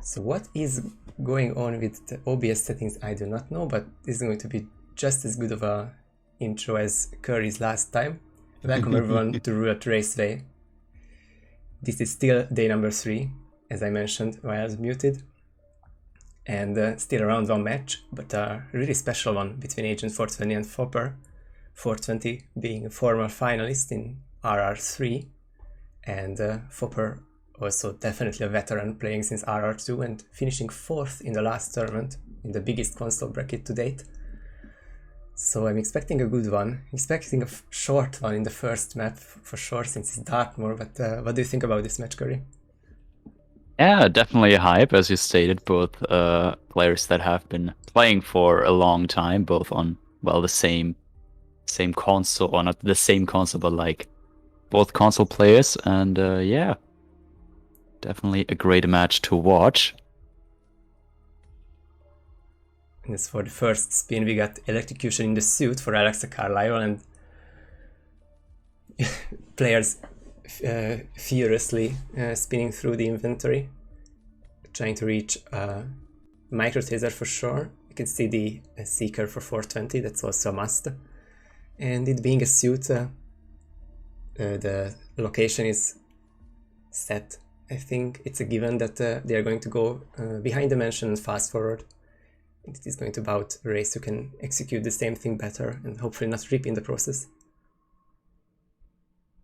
So what is going on with the OBS settings, I do not know, but this is going to be just as good of a intro as Curry's last time. Welcome everyone to Roulette Raceway. This is still day number 3, as I mentioned while I was muted. And still a round 1 match, but a really special one between Agent 420 and Foppr. 420 being a former finalist in RR3, and Foppr also definitely a veteran, playing since RR2 and finishing 4th in the last tournament in the biggest console bracket to date. So I'm expecting a good one, expecting a short one in the first map for sure, since it's Dartmoor. But what do you think about this match, Curry? Yeah, definitely a hype, as you stated. Both players that have been playing for a long time, both on, well, the same console, or not the same console, but like both console players. And yeah, definitely a great match to watch. And as for the first spin, we got Electrocution in the suit for Alexa Carlisle, and players furiously spinning through the inventory, trying to reach Micro Taser for sure. You can see the Seeker for 420, that's also a must. And it being a suit, the location is set. I think it's a given that they are going to go behind the mansion and fast forward. It is going to bout a race who can execute the same thing better and hopefully not rip in the process.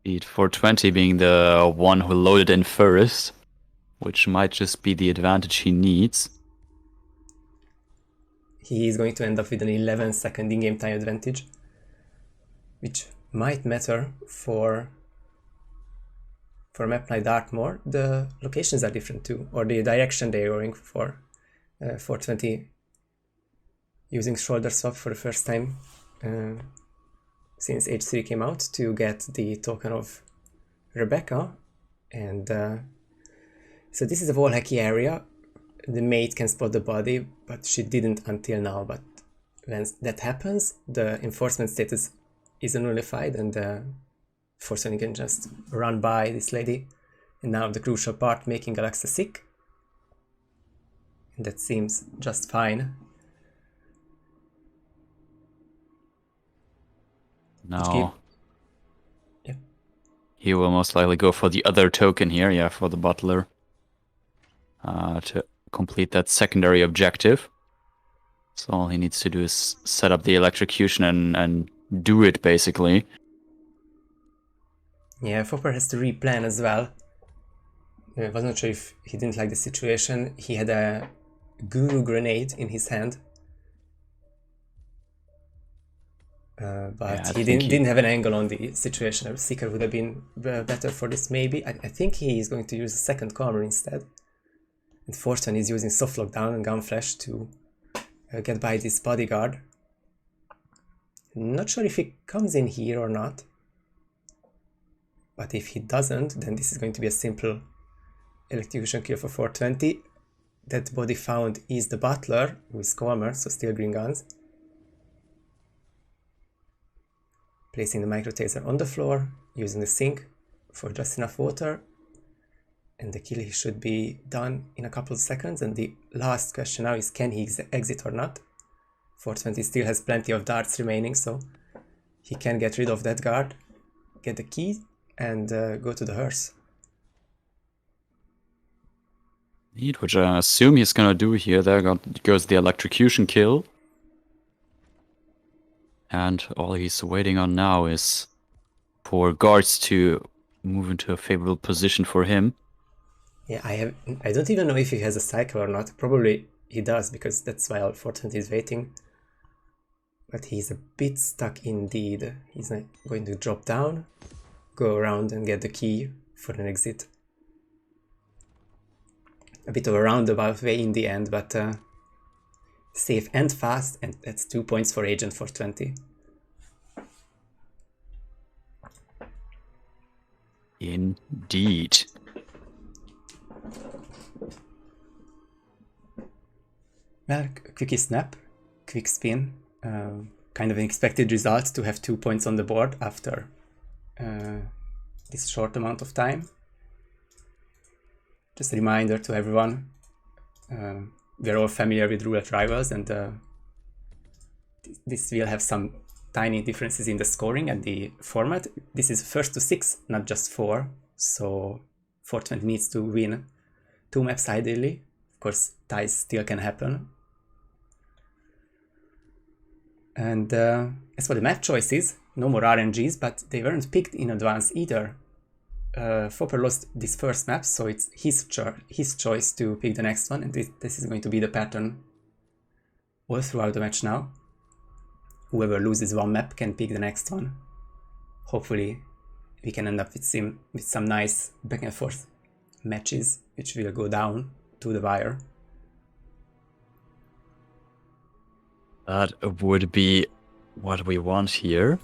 Beat 420 being the one who loaded in first, which might just be the advantage he needs. He is going to end up with an 11-second in-game time advantage, which might matter for a map like Dartmoor. The locations are different too, or the direction they are going for. 420 using shoulder swap for the first time since H3 came out to get the token of Rebecca. And so this is a wall hacky area. The mate can spot the body, but she didn't until now. But when that happens, the enforcement status is nullified, and 420 can just run by this lady. And now the crucial part, making Alexa sick. And that seems just fine. Now, yeah, he will most likely go for the other token here, yeah, for the butler, to complete that secondary objective. So all he needs to do is set up the electrocution and do it, basically. Yeah, Foppr has to replan as well. I was not sure if he didn't like the situation. He had a guru grenade in his hand. But Yeah, he didn't have an angle on the situation. A Seeker would have been better for this, maybe. I think he is going to use a second corner instead. And Fortune is using soft lockdown and gun flash to get by this bodyguard. Not sure if he comes in here or not. But if he doesn't, then this is going to be a simple electrocution kill for 420. That body found is the butler, who is calmer, so still green guns. Placing the micro taser on the floor, using the sink for just enough water. And the kill should be done in a couple of seconds. And the last question now is, can he exit or not? 420 still has plenty of darts remaining, so he can get rid of that guard, get the key, and go to the hearse. Neat, which I assume he's gonna do here. There goes the electrocution kill. And all he's waiting on now is for guards to move into a favorable position for him. Yeah, I don't even know if he has a cycle or not. Probably he does, because that's why Fortnite is waiting. But he's a bit stuck indeed. He's not going to drop down, go around and get the key for an exit. A bit of a roundabout way in the end, but safe and fast, and that's 2 points for Agent 420. Indeed. Well, quick snap, quick spin, kind of an expected result to have 2 points on the board after this short amount of time. Just a reminder to everyone, we're all familiar with Roulette Rivals, and this will have some tiny differences in the scoring and the format. This is first to 6, not just 4, so 420 needs to win 2 maps ideally. Of course, ties still can happen. And as for the map choices, no more RNGs, but they weren't picked in advance either. Foppr lost this first map, so it's his choice to pick the next one, and this is going to be the pattern all throughout the match now. Whoever loses one map can pick the next one. Hopefully we can end up with some nice back and forth matches, which will go down to the wire. That would be what we want here.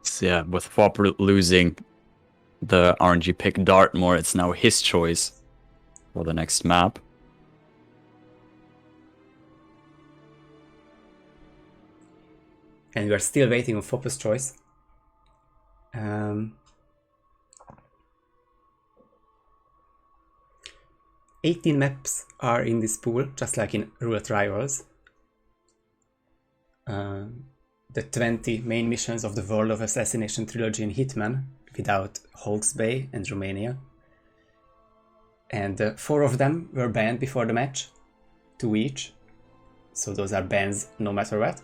So yeah, with Foppr losing the RNG pick Dartmoor, it's now his choice for the next map. And we are still waiting on Foppr's choice. 18 maps are in this pool, just like in Roulette Rivals. The 20 main missions of the World of Assassination trilogy in Hitman, without Hawke's Bay and Romania. And 4 of them were banned before the match, 2 each. So those are bans no matter what.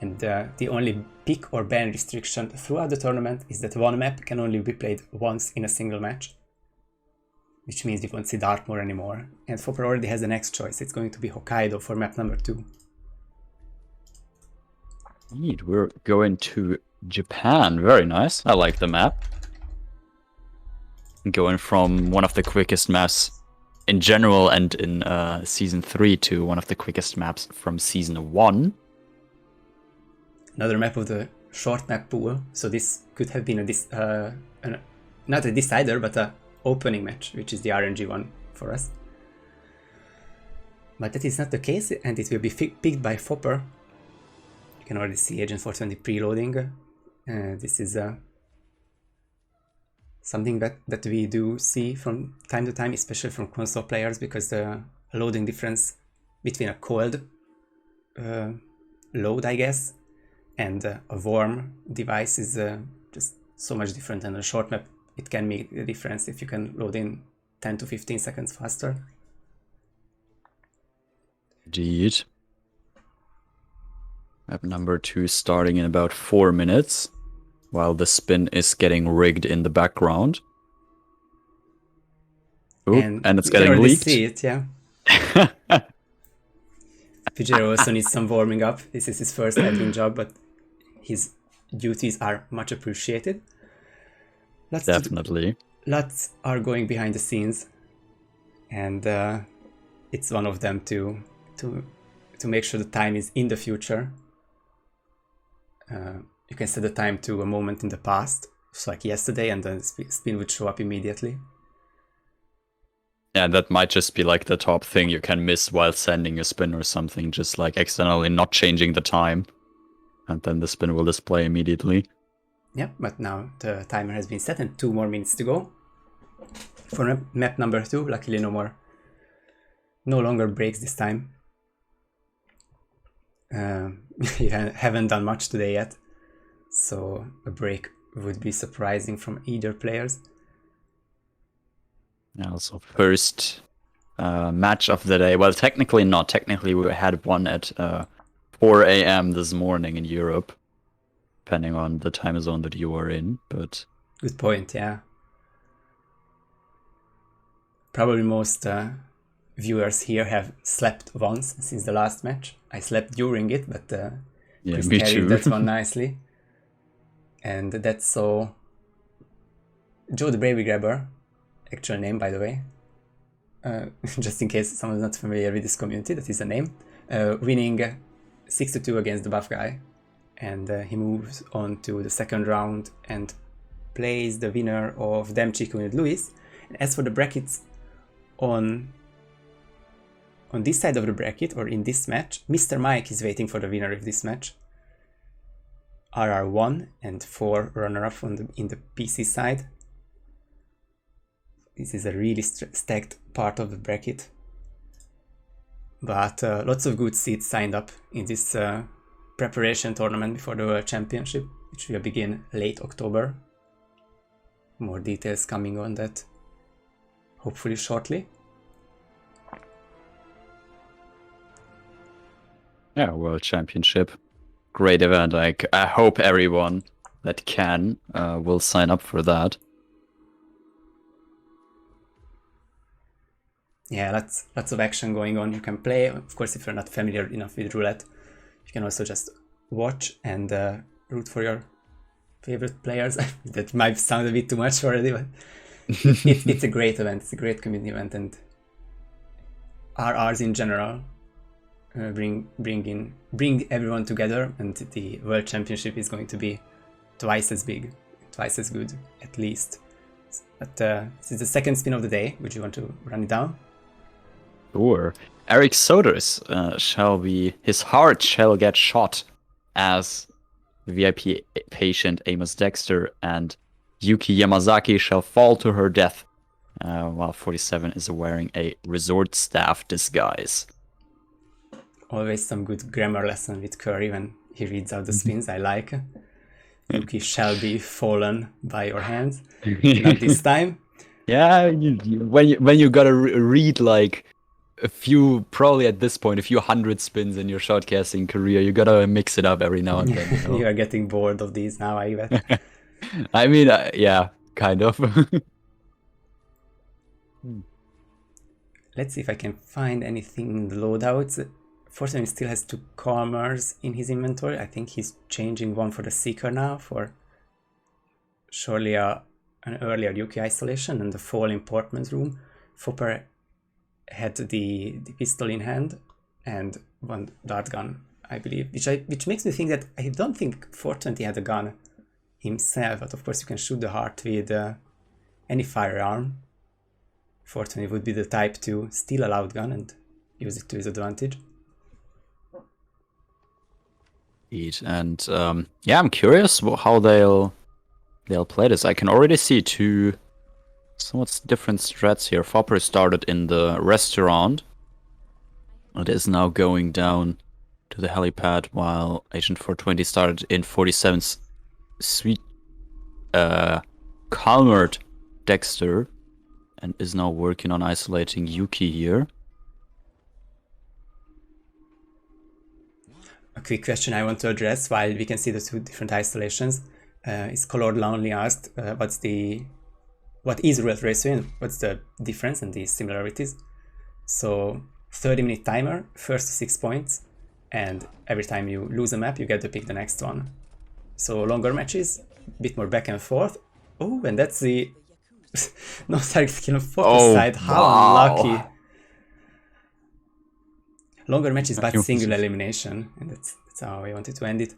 And the only pick or ban restriction throughout the tournament is that one map can only be played once in a single match. Which means we won't see Dartmoor anymore. And Foppr already has the next choice. It's going to be Hokkaido for map number 2. Indeed, we're going to Japan. Very nice. I like the map. Going from one of the quickest maps in general and in Season 3 to one of the quickest maps from Season 1. Another map of the short map pool, so this could have been not a decider, but a opening match, which is the RNG one for us. But that is not the case, and it will be picked by Foppr. You can already see Agent 420 preloading. This is something that we do see from time to time, especially from console players, because the loading difference between a cold load, I guess, and a warm device is just so much different. And on a short map, it can make a difference if you can load in 10 to 15 seconds faster. Indeed. Map number 2 starting in about 4 minutes, while the spin is getting rigged in the background. Ooh, and it's getting leaked. See it, yeah. Pujero also needs some warming up. This is his first admin job, but his duties are much appreciated. Definitely. Lots are going behind the scenes, and it's one of them to make sure the time is in the future. You can set the time to a moment in the past, so like yesterday, and then spin would show up immediately. Yeah, that might just be like the top thing you can miss while sending a spin or something, just like accidentally not changing the time, and then the spin will display immediately. Yeah, but now the timer has been set and 2 more minutes to go. For map number 2, luckily no longer breaks this time. You haven't done much today yet, so a break would be surprising from either players. Also, first match of the day. Well, technically not. Technically, we had one at 4 a.m. this morning in Europe, depending on the time zone that you are in. But good point, yeah. Probably most viewers here have slept once since the last match. I slept during it, but yeah, Chris me carried too. that one nicely. And that's so... Joe the Bravey Grabber, actual name by the way, just in case someone's not familiar with this community, that is a name, winning 6-2 against the buff guy. And he moves on to the second round and plays the winner of Dem Chico with Luis. And as for the brackets on this side of the bracket, or in this match, Mr. Mike is waiting for the winner of this match. RR1 and 4 runner-up in the PC side. This is a really stacked part of the bracket. But lots of good seeds signed up in this preparation tournament before the World Championship, which will begin late October. More details coming on that hopefully shortly. Yeah, World Championship. Great event. Like, I hope everyone that can will sign up for that. Yeah, lots of action going on. You can play. Of course, if you're not familiar enough with roulette, you can also just watch and root for your favorite players. That might sound a bit too much already, but it's a great event. It's a great community event, and RRs in general bring everyone together, and the World Championship is going to be twice as big, twice as good, at least. But this is the second spin of the day. Would you want to run it down? Sure. Eric Soder's his heart shall get shot as VIP patient Amos Dexter, and Yuki Yamazaki shall fall to her death while 47 is wearing a resort staff disguise. Always some good grammar lesson with Curry when he reads out the spins. I like. Yuki shall be fallen by your hands. Not this time. Yeah, when you gotta read like a few, probably at this point, a few hundred spins in your shotcasting career, you gotta mix it up every now and then. You know? You are getting bored of these now, I bet. I mean, yeah, kind of. Let's see if I can find anything in the loadouts. Fortunately, still has 2 Calmers in his inventory. I think he's changing one for the Seeker now for surely an earlier Yuki isolation and the fall in Portman's room. Foppr had the pistol in hand and one dart gun, I believe, which makes me think that I don't think 420 had a gun himself, but of course you can shoot the heart with any firearm. 420 would be the type to steal a loud gun and use it to his advantage. And yeah, I'm curious how they'll play this. I can already see 2 somewhat different strats here. Foppr started in the restaurant. It is now going down to the helipad, while Agent 420 started in 47's sweet calmered Dexter and is now working on isolating Yuki here. A quick question I want to address while we can see the 2 different isolations. Is Colored Lonely asked what is Roulette Raceway and what's the difference and the similarities. So 30-minute timer, first to 6 points, and every time you lose a map you get to pick the next one. So longer matches, a bit more back and forth. Oh, and that's the no target skill on Foppr side. How unlucky. Longer matches but single elimination, and that's how I wanted to end it.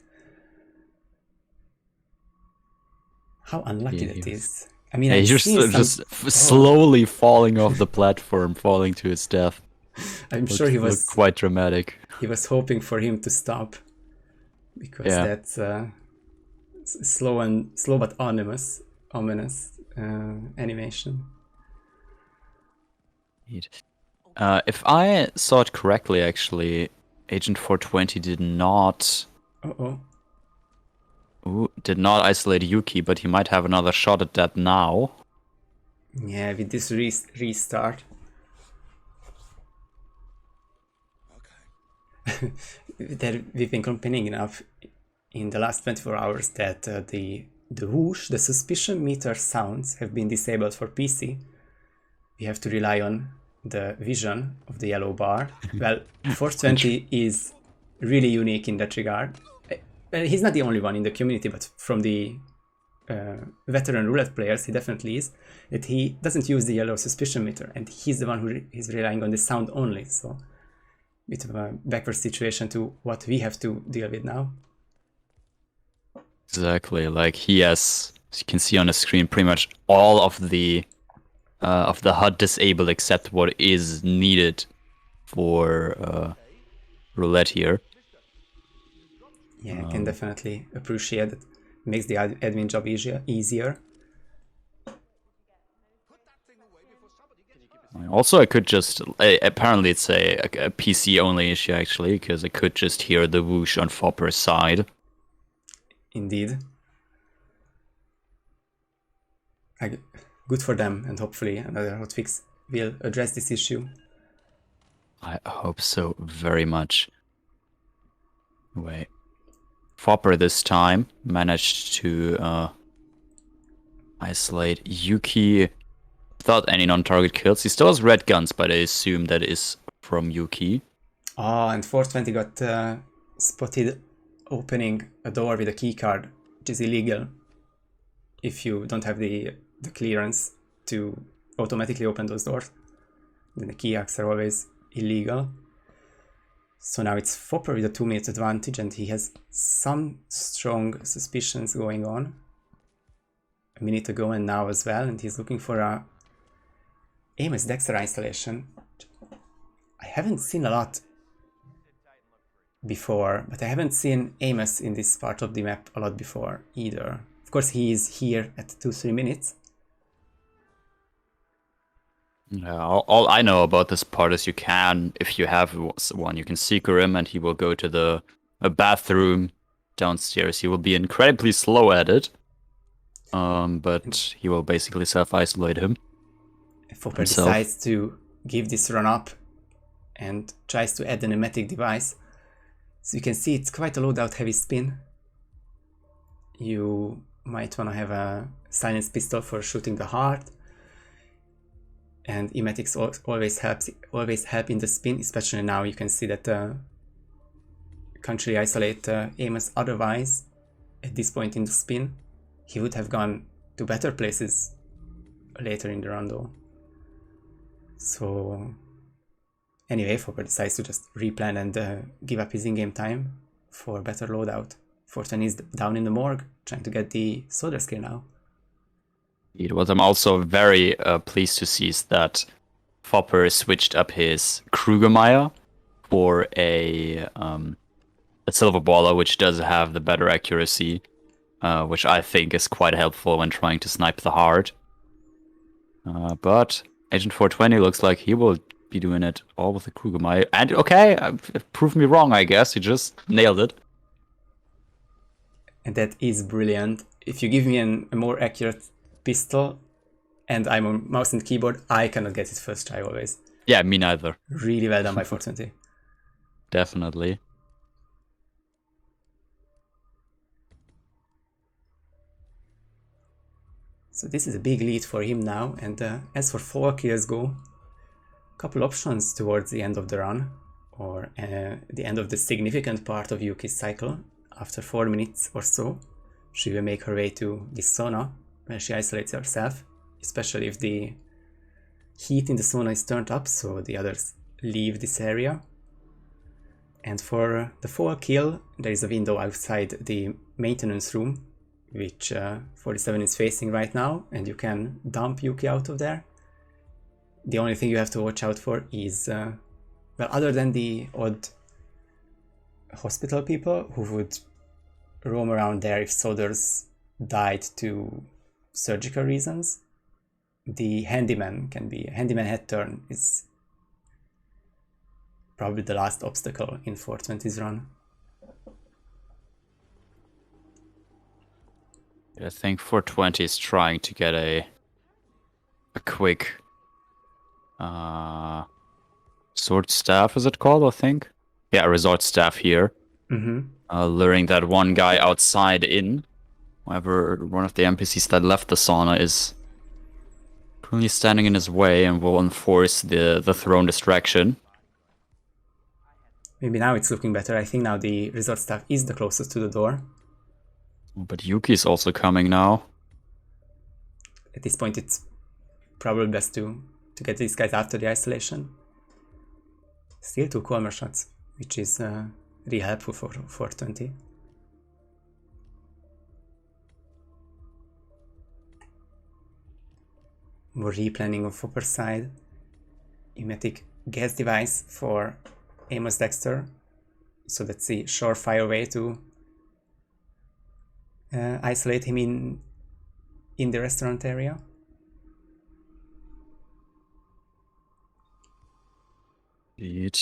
How unlucky that is. I mean, he's just slowly falling off the platform, falling to his death. I'm sure he was quite dramatic. He was hoping for him to stop, because that's slow but ominous animation. If I saw it correctly, actually, Agent 420 did not isolate Yuki, but he might have another shot at that now. Yeah, with this restart. That we've been complaining enough in the last 24 hours that the whoosh, the suspicion meter sounds have been disabled for PC. We have to rely on the vision of the yellow bar. Well, 420 is really unique in that regard. Well, he's not the only one in the community, but from the veteran roulette players, he definitely is, that he doesn't use the yellow suspicion meter, and he's the one who is relying on the sound only. So, bit of a backward situation to what we have to deal with now. Exactly, like he has, as you can see on the screen, pretty much all of the HUD disabled except what is needed for roulette here. Yeah, I can definitely appreciate it. Makes the admin job easier. Also, I could just apparently it's a PC only issue actually, because I could just hear the whoosh on Foppr's side. Indeed. Good for them, and hopefully another hotfix will address this issue. I hope so very much. Wait. Foppr this time managed to isolate Yuki without any non-target kills. He still has red guns, but I assume that is from Yuki. Oh, and 420 got spotted opening a door with a keycard, which is illegal if you don't have the clearance to automatically open those doors. Then the keyhacks are always illegal. So now it's Foppr with a 2-minute advantage, and he has some strong suspicions going on. A minute ago and now as well, and he's looking for a Amos Dexter isolation. I haven't seen a lot before, but I haven't seen Amos in this part of the map a lot before either. Of course, he is here at 2-3 minutes. All I know about this part is if you have one, you can seeker him and he will go to a bathroom downstairs. He will be incredibly slow at it, but he will basically self-isolate him. Foppr decides to give this run up and tries to add a pneumatic device. So you can see it's quite a loadout heavy spin. You might want to have a silenced pistol for shooting the heart. And pneumatics always help in the spin, especially now. You can see that can't really isolate Amos otherwise. At this point in the spin, he would have gone to better places later in the run though. So anyway, Foppr decides to just replan and give up his in-game time for better loadout. 420 is down in the morgue, trying to get the Soda skill now. What I'm also very pleased to see is that Foppr switched up his Krugermeyer for a silver baller, which does have the better accuracy, which I think is quite helpful when trying to snipe the heart. But Agent 420 looks like he will be doing it all with the Krugermeyer. And okay, prove me wrong, I guess. He just nailed it. And that is brilliant. If you give me a more accurate pistol and I'm on mouse and keyboard, I cannot get it first try always. Yeah, me neither. Really well done by 420. Definitely. So this is a big lead for him now, and as for 4 kills go, couple options towards the end of the run, or the end of the significant part of Yuki's cycle. After 4 minutes or so, she will make her way to this sauna, where she isolates herself, especially if the heat in the sauna is turned up, so the others leave this area. And for the 4 kill, there is a window outside the maintenance room, which 47 is facing right now, and you can dump Yuki out of there. The only thing you have to watch out for is, well, other than the odd hospital people who would roam around there if soldiers died to surgical reasons, the handyman head turn is probably the last obstacle in 420's run. I think 420 is trying to get a quick sword staff, is it called, I think? Yeah, resort staff here. Luring that one guy outside in. However, one of the NPCs that left the sauna is currently standing in his way and will enforce the thrown distraction. Maybe now it's looking better. I think now the resort staff is the closest to the door. But Yuki's also coming now. At this point, it's probably best to get these guys after the isolation. Still 2 Colmer shots, which is really helpful for 420. More replanning of Foppr's side. Pneumatic gas device for Amos Dexter. So that's the surefire way to isolate him in the restaurant area. Indeed.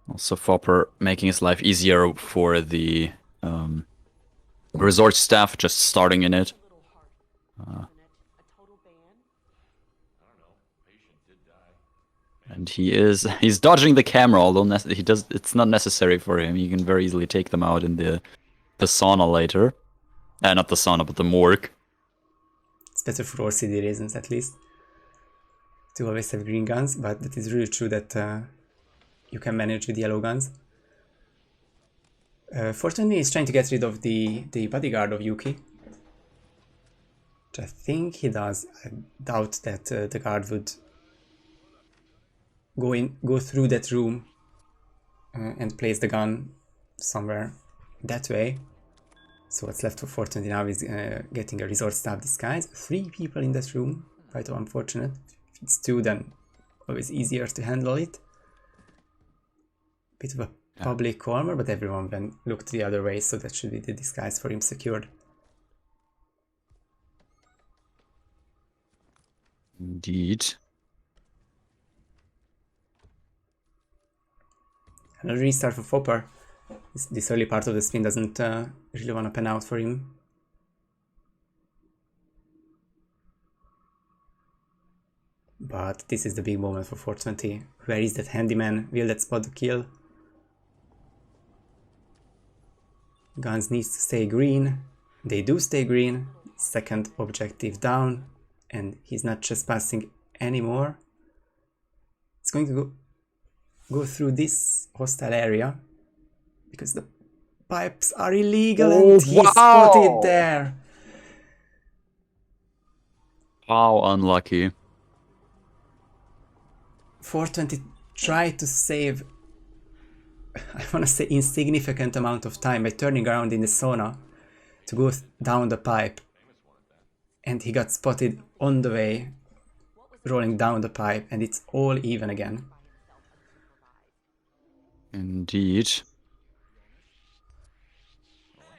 Also, Foppr making his life easier for the resort staff just starting in it. And he's dodging the camera, although it's not necessary for him. He can very easily take them out in the sauna later. Not the sauna, but the morgue. It's better for OCD reasons, at least, to always have green guns, but it is really true that you can manage with yellow guns. Fortunately, he's trying to get rid of the bodyguard of Yuki. Which I think he does. I doubt that the guard would go through that room and place the gun somewhere that way. So what's left for Fortunately now is getting a resort staff disguise. 3 people in that room, quite unfortunate. If it's 2, then always easier to handle it. Bit of a public corner, but everyone then looked the other way, so that should be the disguise for him secured. Indeed. Another restart for Foppr. This early part of the spin doesn't really want to pan out for him. But this is the big moment for 420. Where is that handyman? Will that spot the kill? Guns needs to stay green. They do stay green. Second objective down. And he's not trespassing anymore. It's going to go through this hostile area. Because the pipes are illegal and he's spotted there. How unlucky. 420 tried to save, I want to say, insignificant amount of time by turning around in the sauna to go down the pipe. And he got spotted on the way, rolling down the pipe, and it's all even again. Indeed.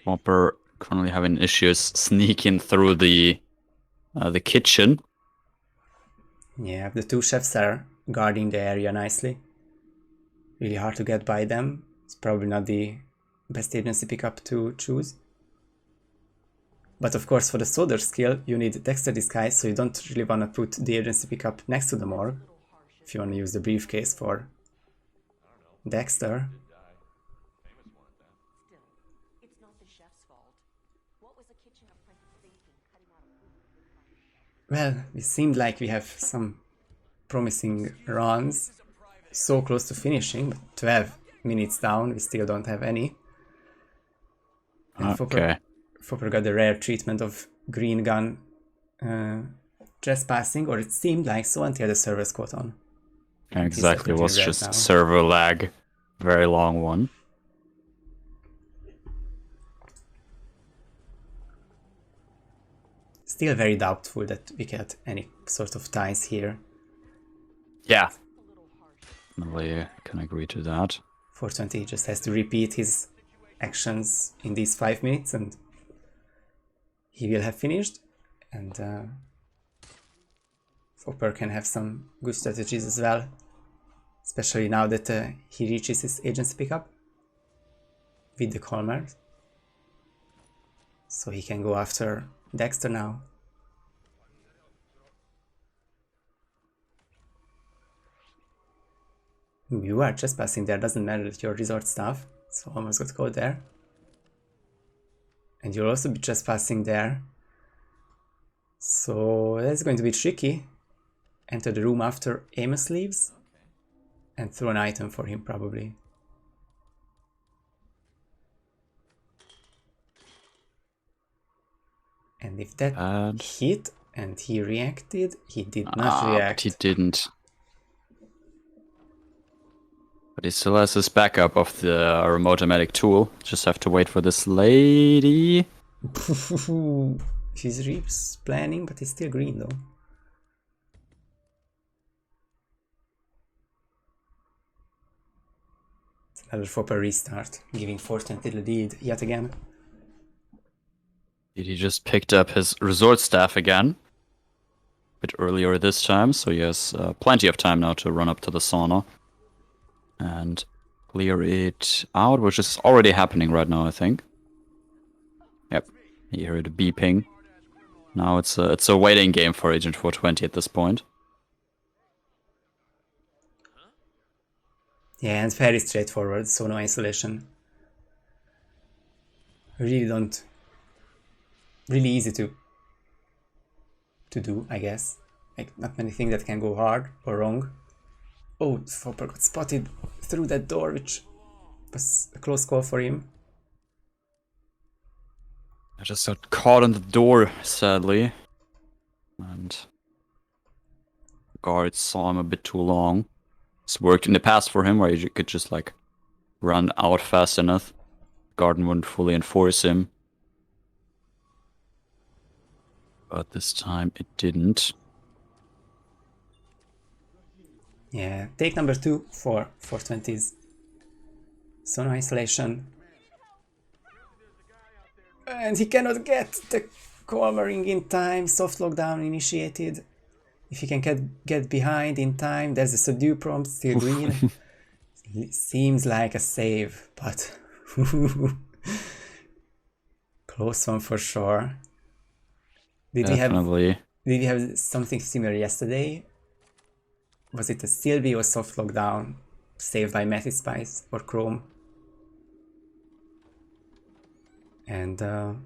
Foppr currently having issues sneaking through the kitchen. Yeah, the 2 chefs are guarding the area nicely. Really hard to get by them. It's probably not the best agency pickup to choose. But of course, for the soldier skill, you need Dexter disguise, so you don't really want to put the agency pickup next to the morgue. If you want to use the briefcase for Dexter. Well, it seemed like we have some promising runs, so close to finishing, but 12 minutes down, we still don't have any. And Foppr got the rare treatment of green gun trespassing, or it seemed like so until the servers caught on. Exactly, it was just server lag, very long one. Still very doubtful that we get any sort of ties here. Yeah, I can agree to that. 420 just has to repeat his actions in these 5 minutes and he will have finished, and Foppr can have some good strategies as well, especially now that he reaches his agency pickup with the Colmar, so he can go after Dexter now. You are trespassing there, doesn't matter that you're resort staff, so almost got caught there. And you'll also be trespassing there. So that's going to be tricky. Enter the room after Amos leaves and throw an item for him probably. And if that hit and he reacted, he did not react. He didn't. But he still has his backup of the remote medic tool. Just have to wait for this lady. She's Reeps planning, but it's still green though. It's another Foppr restart, giving Fortnite the lead yet again. He just picked up his resort staff again. bit earlier this time, so he has plenty of time now to run up to the sauna and clear it out, which is already happening right now, I think. Yep, you hear it beeping. Now it's a waiting game for Agent 420 at this point. Yeah, and very straightforward, so no isolation. Really easy to do, I guess. Like, not many things that can go hard or wrong. Oh, Foppr got spotted through that door, which was a close call for him. I just got caught on the door, sadly. And the guards saw him a bit too long. It's worked in the past for him, where you could just, like, run out fast enough. Garden wouldn't fully enforce him. But this time it didn't. Yeah, take number 2 for 420s. So no isolation. And he cannot get the cornering in time. Soft lockdown initiated. If he can get behind in time, there's a subdue prompt, still green. It seems like a save, but close one for sure. Did we have something similar yesterday? Was it a Sylvie or soft lockdown saved by Matty Spice or Chrome? And I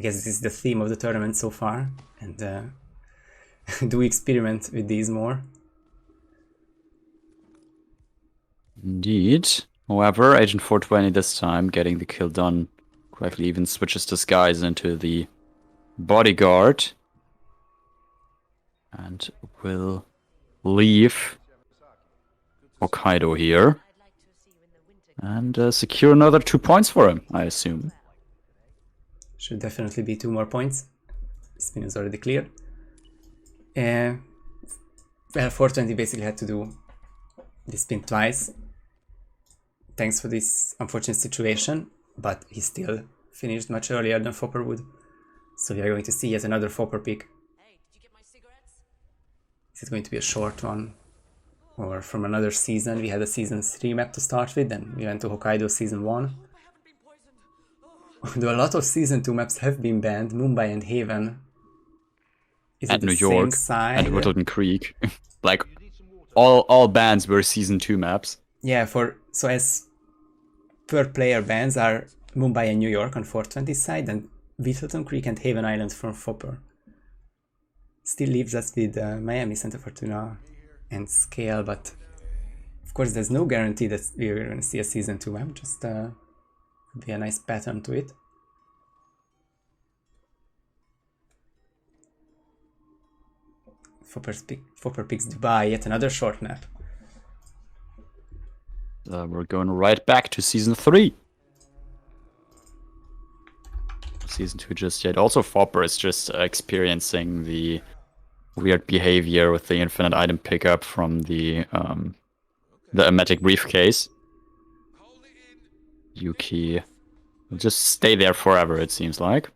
guess this is the theme of the tournament so far, and do we experiment with these more? Indeed. However, Agent 420 this time getting the kill done correctly, even switches disguise into the bodyguard and will leave Hokkaido here and secure another 2 points for him, I assume. Should definitely be 2 more points. Spin is already clear. Well, 420 basically had to do this spin twice. Thanks for this unfortunate situation, but he still finished much earlier than Foppr would. So we are going to see yet another Foppr pick. Hey, did you get my cigarettes? Is it going to be a short one? Or from another season? We had a season 3 map to start with, then we went to Hokkaido season 1. I haven't been poisoned. Oh. Though a lot of season 2 maps have been banned, Mumbai and Haven. Is and it the New York same side? and Whittleton Creek. Like, all bans were season 2 maps. Yeah, so as per player bans are Mumbai and New York on 420 side, and Whittleton Creek and Haven Island from Foppr. Still leaves us with Miami, Santa Fortuna and Scale, but of course there's no guarantee that we're going to see a season 2 map, just be a nice pattern to it. Foppr picks Dubai, yet another short map. We're going right back to season 3. Season 2 just yet. Also, Foppr is just experiencing the weird behavior with the infinite item pickup from the emetic briefcase. Yuki will just stay there forever, it seems like.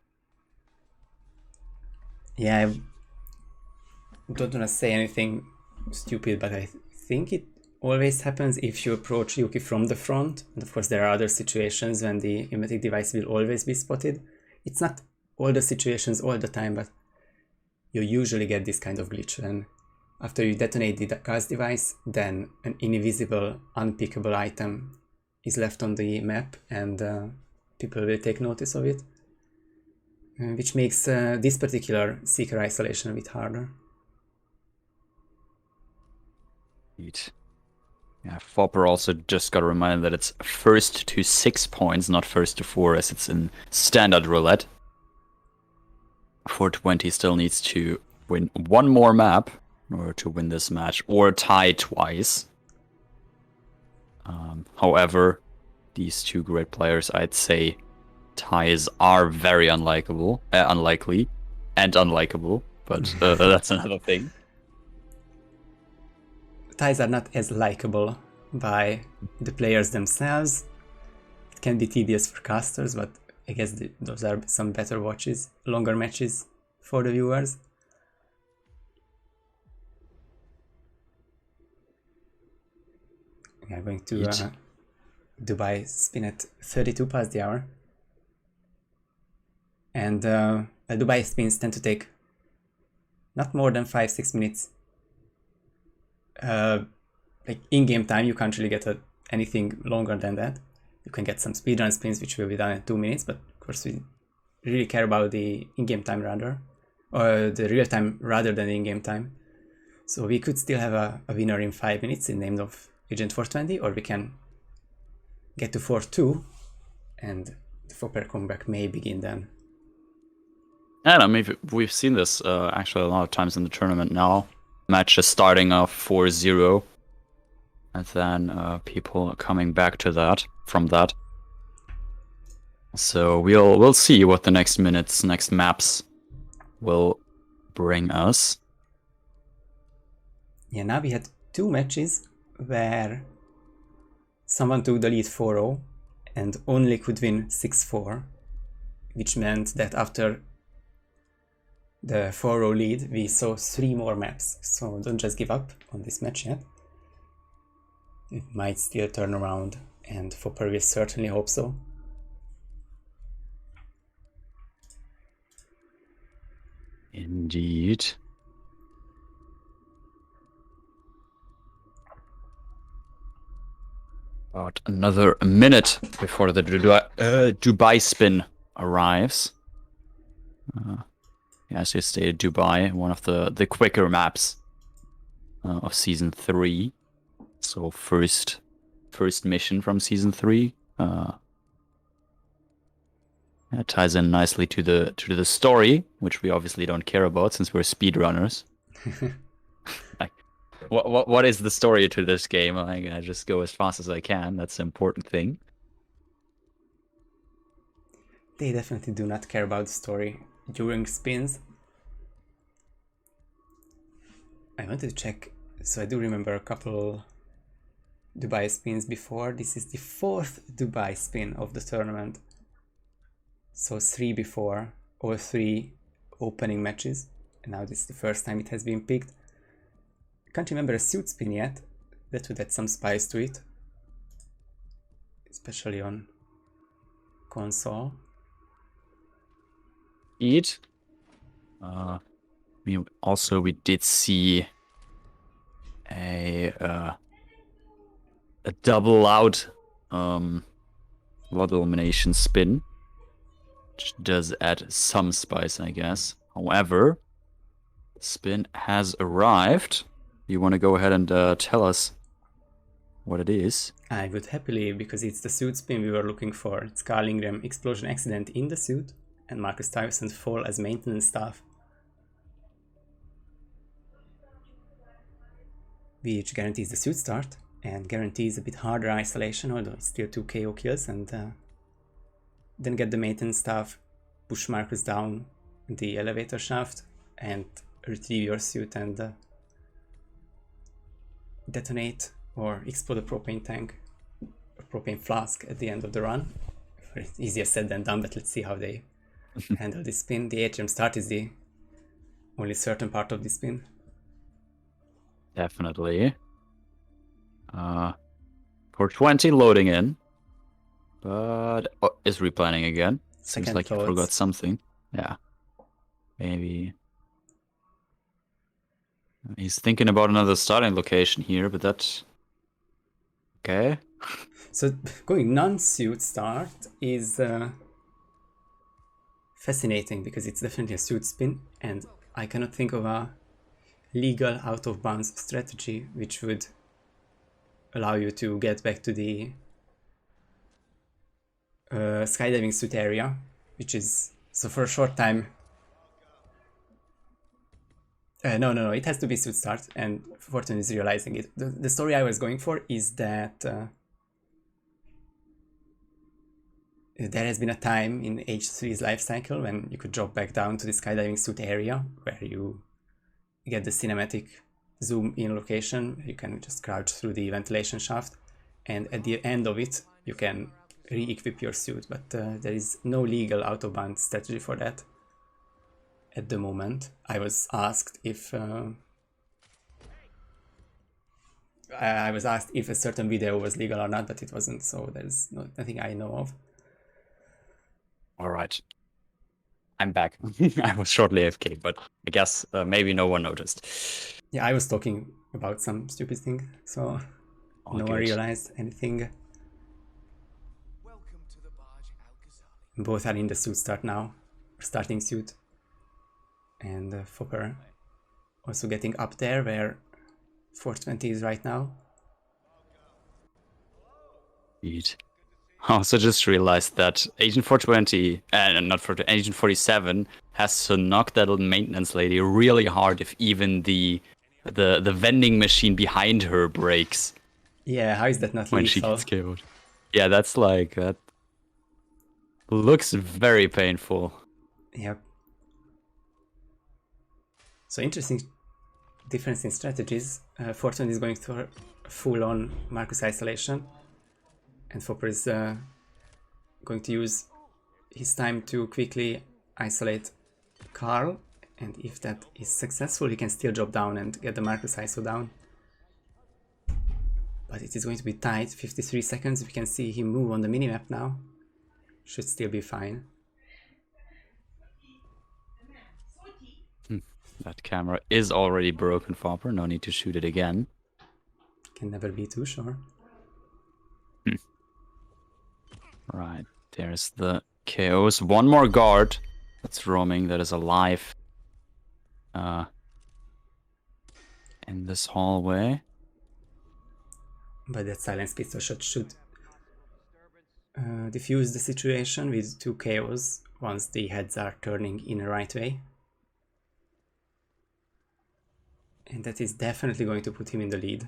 Yeah, I don't want to say anything stupid, but I think it always happens if you approach Yuki from the front. And of course, there are other situations when the emetic device will always be spotted. It's not all the situations all the time, but you usually get this kind of glitch. And after you detonate the gas device, then an invisible, unpickable item is left on the map, and people will take notice of it, which makes this particular Seeker isolation a bit harder. Yeah, Foppr also just got reminded that it's first to 6 points, not first to 4, as it's in standard roulette. 420 still needs to win 1 more map in order to win this match, or tie twice. However, these 2 great players, I'd say, ties are very unlikely, and unlikable, but that's another thing. Ties are not as likable by the players themselves. It can be tedious for casters, but I guess those are some better watches, longer matches for the viewers. We are going to Dubai spin at 32 past the hour. And Dubai spins tend to take not more than 5-6 minutes. Like in-game time, you can't really get anything longer than that. You can get some speedrun spins, which will be done in 2 minutes, but of course we really care about the in-game time rather, or the real time rather than the in-game time. So we could still have a winner in 5 minutes in name of Agent 420, or we can get to 4-2, and the Foppr comeback may begin then. And I mean, we've seen this actually a lot of times in the tournament now. Matches starting off 4-0, and then people coming back to that from that. So we'll see what the next minutes, next maps will bring us. Yeah, now we had 2 matches where someone took the lead 4-0 and only could win 6-4, which meant that after the 4-0 lead, we saw 3 more maps. So don't just give up on this match yet. It might still turn around, and Foppr will certainly hope so. Indeed. About another minute before the Dubai spin arrives. As you stated, Dubai, one of the quicker maps of Season 3. So first mission from Season 3. It ties in nicely to the story, which we obviously don't care about since we're speedrunners. Like, what is the story to this game? Like, I just go as fast as I can. That's the important thing. They definitely do not care about the story during spins. I wanted to check, so I do remember a couple Dubai spins before. This is the 4th Dubai spin of the tournament. So 3 before, or 3 opening matches, and now this is the first time it has been picked. I can't remember a suit spin yet. That would add some spice to it, especially on console. Eat. We did see a double out lot elimination spin, which does add some spice, I guess. However, spin has arrived. You want to go ahead and tell us what it is? I would happily, because it's the suit spin we were looking for. It's Carl Ingram explosion accident in the suit, and Marcus Stuyvesant fall as maintenance staff, which guarantees the suit start and guarantees a bit harder isolation, although it's still 2 KO kills, and then get the maintenance staff, push Marcus down the elevator shaft, and retrieve your suit and detonate or explode a propane tank or propane flask at the end of the run. Easier said than done, but let's see how they handle this spin. The atrium start is the only certain part of the spin. Definitely. 420 loading in, but is replanning again. Seems like you forgot something. Yeah, maybe he's thinking about another starting location here, but that's okay. So going non-suit start is fascinating because it's definitely a suit spin, and I cannot think of a legal out-of-bounds strategy which would allow you to get back to the skydiving suit area, which is, so for a short time, no, it has to be suit start, and Fortune is realizing it. The story I was going for is that there has been a time in H3's life cycle when you could drop back down to the skydiving suit area where you get the cinematic zoom in location. You can just crouch through the ventilation shaft, and at the end of it you can re-equip your suit, but there is no legal out-of-bounds strategy for that at the moment. I was asked if I was asked if a certain video was legal or not, but it wasn't, so there's nothing I know of. All right. I'm back. I was shortly AFK, but I guess maybe no one noticed. Yeah, I was talking about some stupid thing, so All no one good. realized anything. Welcome to the barge, Al-Ghazali. Both are in the suit start now, starting suit. And Foppr also getting up there where 420 is right now. Indeed. I also just realized that Agent 420, not 420, Agent 47 has to knock that little maintenance lady really hard if even the vending machine behind her breaks Yeah, how is that not when she lethal? gets killed. Yeah, that's like, that looks very painful. Yep. So interesting difference in strategies. 420 is going for full-on Marcus isolation, and Foppr is going to use his time to quickly isolate Carl, and if that is successful, he can still drop down and get the Marcus ISO down. But it is going to be tight, 53 seconds. We can see him move on the minimap now. Should still be fine. That camera is already broken, Foppr. No need to shoot it again. Can never be too sure. Right, there's the KOs. One more guard that's roaming, that is alive. In this hallway. But that silenced pistol shot should diffuse the situation with 2 KOs once the heads are turning in the right way. And that is definitely going to put him in the lead.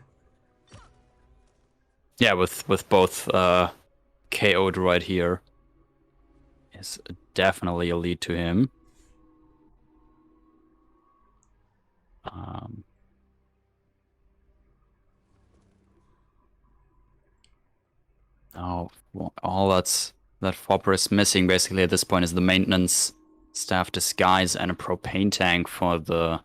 Yeah, with both KO'd right here. Is definitely a lead to him. Oh, well, all that Foppr is missing basically at this point is the maintenance staff disguise and a propane tank for the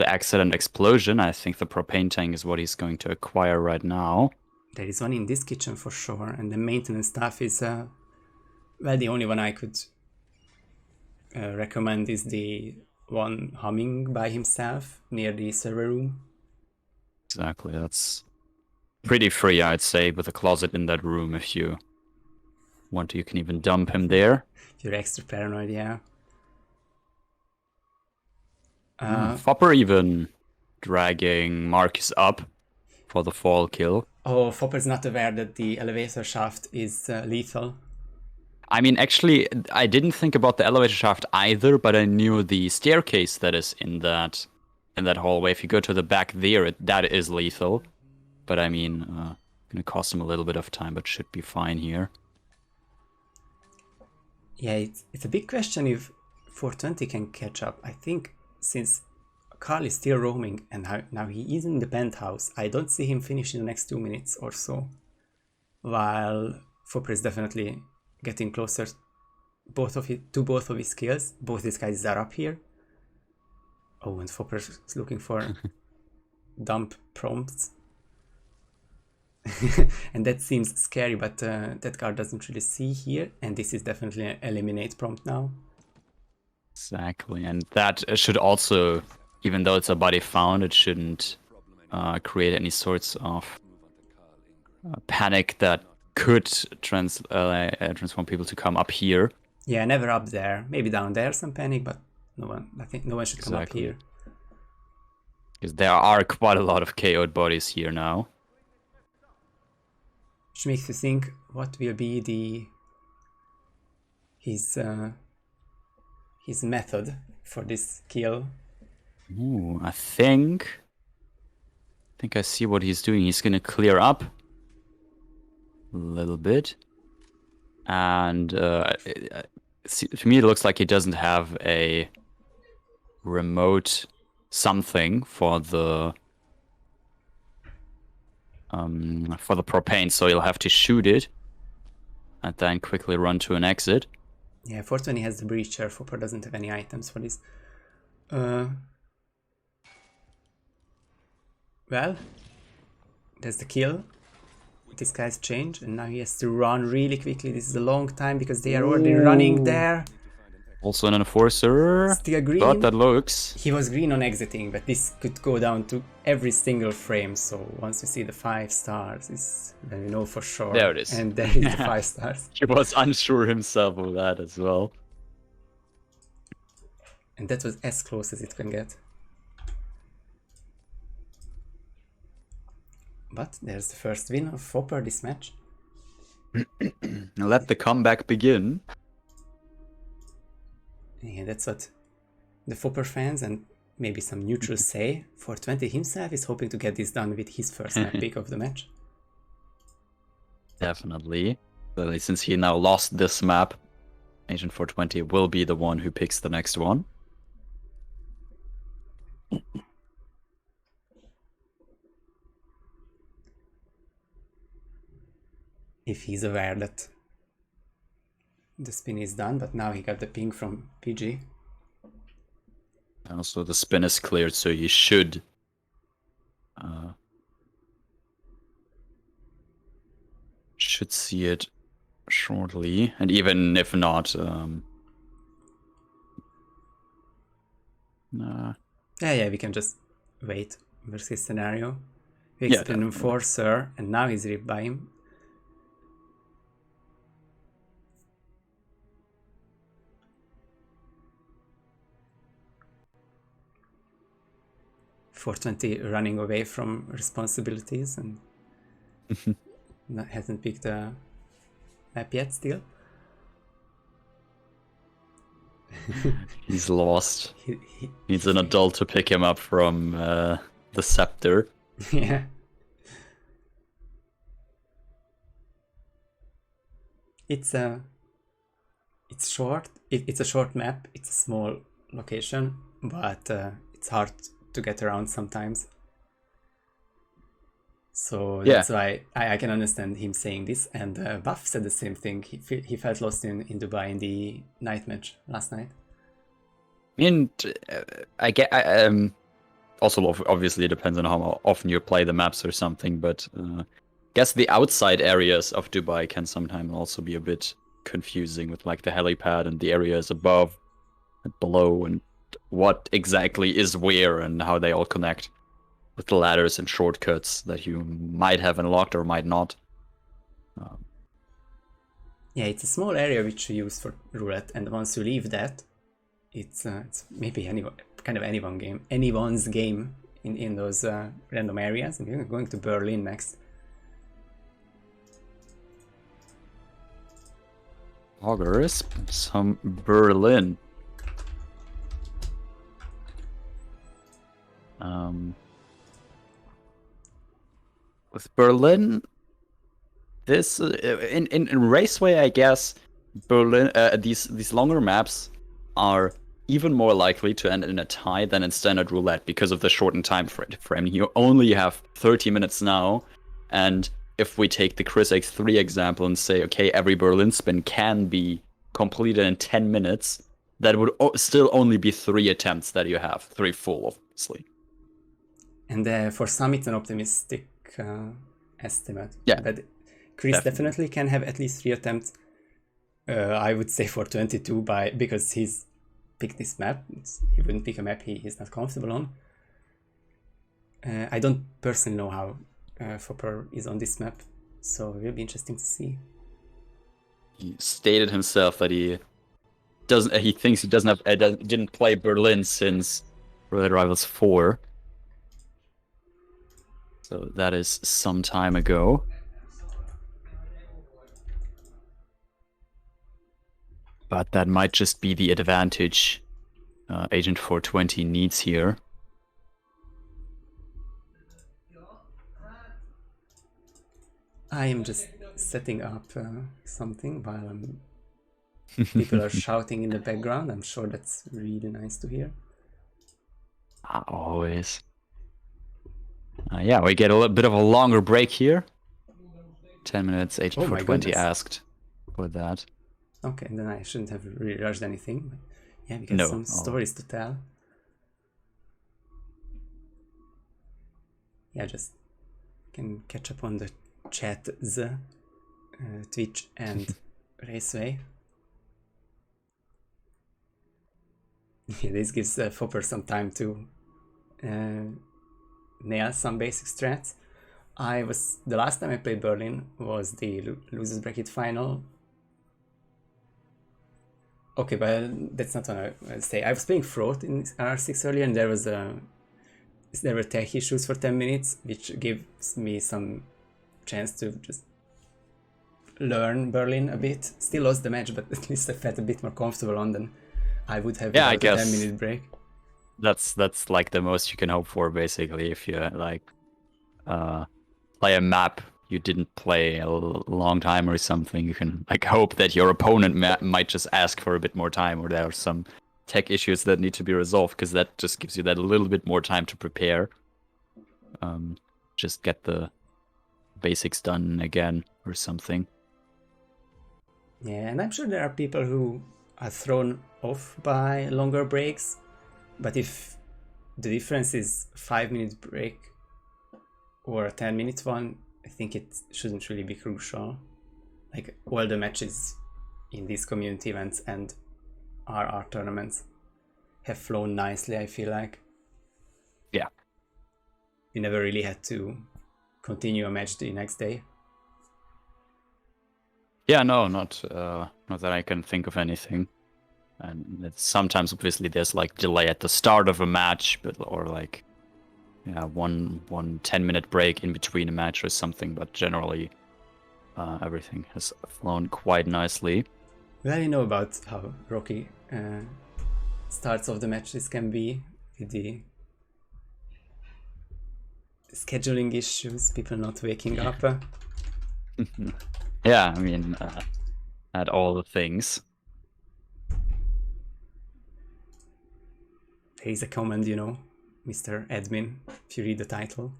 accident explosion. I think the propane tank is what he's going to acquire right now. There is one in this kitchen for sure, and the maintenance staff is, well, the only one I could recommend is the one humming by himself near the server room. Exactly, that's pretty free, I'd say, with a closet in that room. If you want to, you can even dump him there. You're extra paranoid, yeah. Foppr even dragging Marcus up for the fall kill. Oh, Fopper's not aware that the elevator shaft is lethal. I mean, actually, I didn't think about the elevator shaft either, but I knew the staircase that is in that hallway. If you go to the back there, that is lethal. But I mean, gonna cost him a little bit of time, but should be fine here. Yeah, it's a big question if 420 can catch up. I think since Carl is still roaming and now he is in the penthouse, I don't see him finish in the next 2 minutes or so. While Foppr is definitely getting closer to both of his kills. Both these guys are up here. Oh, and Foppr is looking for dump prompts. And that seems scary, but that card doesn't really see here, and this is definitely an eliminate prompt now. Exactly, and that should also, even though it's a body found, it shouldn't create any sorts of panic that could transform people to come up here. Yeah, never up there. Maybe down there some panic, but I think no one should come up here. Because there are quite a lot of KO'd bodies here now. Which makes you think, what will be his method for this kill? Ooh, I think I see what he's doing. He's gonna clear up a little bit, and to me it looks like he doesn't have a remote something for the propane, so he'll have to shoot it and then quickly run to an exit. Yeah, 420 has the breacher. Foppr doesn't have any items for this. Well, there's the kill. This guy's changed, and now he has to run really quickly. This is a long time because they are already running there. Also an enforcer. Still green. But that looks. He was green on exiting, but this could go down to every single frame. So once we see the 5 stars, then we know for sure. There it is. And there is the 5 stars. He was unsure himself of that as well. And that was as close as it can get. But there's the first win of Foppr this match. Let the comeback begin. Yeah, that's what the Foppr fans and maybe some neutrals say. 420 himself is hoping to get this done with his first map pick of the match. Definitely. But since he now lost this map, Agent 420 will be the one who picks the next one. If he's aware that the spin is done, but now he got the ping from PG. And also the spin is cleared, so you should see it shortly. And even if not, Yeah, we can just wait. Worst case scenario. We expect an enforcer, and now he's ripped by him. .420 running away from responsibilities and hasn't picked a map yet still. He's lost. He needs an adult to pick him up from the scepter. Yeah. It's short. It's a short map. It's a small location, but it's hard to get around sometimes. So that's why I can understand him saying this. And Buff said the same thing. He felt lost in Dubai in the night match last night. And I get also obviously it depends on how often you play the maps or something, but I guess the outside areas of Dubai can sometimes also be a bit confusing with like the helipad and the areas above and below and what exactly is where and how they all connect with the ladders and shortcuts that you might have unlocked or might not. Yeah, it's a small area which you use for roulette, and once you leave that, it's maybe anyone's game in those random areas. And we're going to Berlin next. Augers, some Berlin. With Berlin, this in Raceway, I guess Berlin these longer maps are even more likely to end in a tie than in standard roulette because of the shortened time frame. You only have 30 minutes now, and if we take the Chris X3 example and say, okay, every Berlin spin can be completed in 10 minutes, that would still only be 3 attempts that you have, 3 full, obviously. And for some, it's an optimistic estimate. Yeah, but Chris definitely can have at least 3 attempts. I would say for 22 because he's picked this map. He wouldn't pick a map he's not comfortable on. I don't personally know how Foppr is on this map, so it will be interesting to see. He stated himself that he thinks he didn't play Berlin since Roulette Rivals 4. So that is some time ago. But that might just be the advantage Agent 420 needs here. I am just setting up something while people are shouting in the background. I'm sure that's really nice to hear. Always. Yeah, we get a little bit of a longer break here. 10 minutes, Agent 420 asked for that. Okay, then I shouldn't have really rushed anything. But yeah, we got some stories to tell. yeah, just can catch up on the chats, Twitch and Raceway. Yeah, this gives Foppr some time to nail some basic strats. The last time I played Berlin was the losers bracket final. Okay, but that's not what I say. I was playing Throat in R6 earlier, and there were tech issues for 10 minutes, which gives me some chance to just learn Berlin a bit. Still lost the match, but at least I felt a bit more comfortable on than I would have without a 10-minute break. That's like the most you can hope for, basically. If you like play a map you didn't play a long time or something, you can like hope that your opponent might just ask for a bit more time, or there are some tech issues that need to be resolved, because that just gives you that a little bit more time to prepare. Just get the basics done again or something. Yeah, and I'm sure there are people who are thrown off by longer breaks, but if the difference is 5-minute break or a 10-minute one, I think it shouldn't really be crucial. Like, all the matches in these community events and RR tournaments have flown nicely, I feel like. Yeah. We never really had to continue a match the next day. Yeah, no, not that I can think of anything. And sometimes, obviously, there's like delay at the start of a match, or like, yeah, one 10-minute break in between a match or something. But generally, everything has flown quite nicely. We already know about how rocky starts of the matches can be with the scheduling issues, people not waking up. Yeah, I mean, at all the things. There is a comment, you know, Mr. Admin, if you read the title.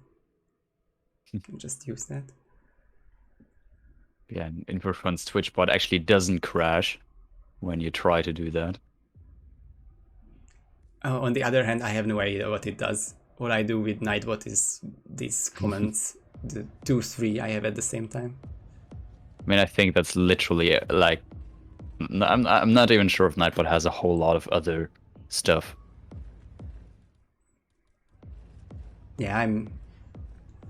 You can just use that. Yeah, Inferfun's Twitch bot actually doesn't crash when you try to do that. On the other hand, I have no idea what it does. All I do with Nightbot is these comments, the 2-3 I have at the same time. I mean, I think that's literally like, I'm not even sure if Nightbot has a whole lot of other stuff. Yeah, I'm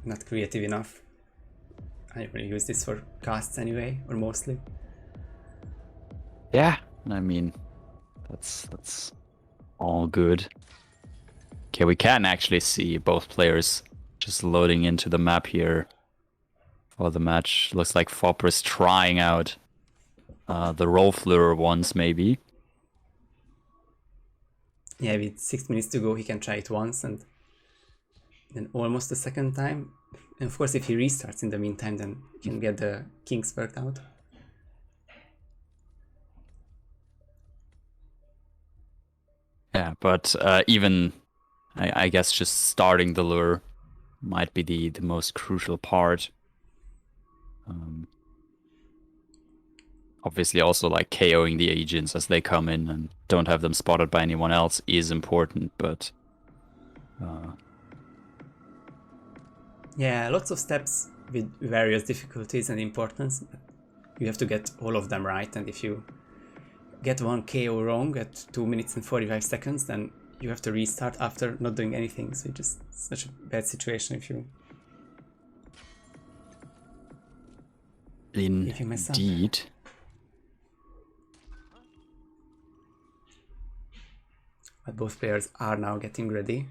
not creative enough. I really use this for casts anyway, or mostly. Yeah, I mean, that's all good. Okay, we can actually see both players just loading into the map here for the match. Looks like Foppr is trying out the Rollfleur once, maybe. Yeah, with 6 minutes to go, he can try it once and then almost a second time. And of course, if he restarts in the meantime, then he can get the kinks worked out. Yeah, but even, I guess just starting the lure might be the most crucial part. Obviously also like KOing the agents as they come in and don't have them spotted by anyone else is important, but... Yeah, lots of steps with various difficulties and importance. You have to get all of them right, and if you get one KO wrong at 2 minutes and 45 seconds, then you have to restart after not doing anything. So it's just such a bad situation if you mess up. Indeed. But both players are now getting ready.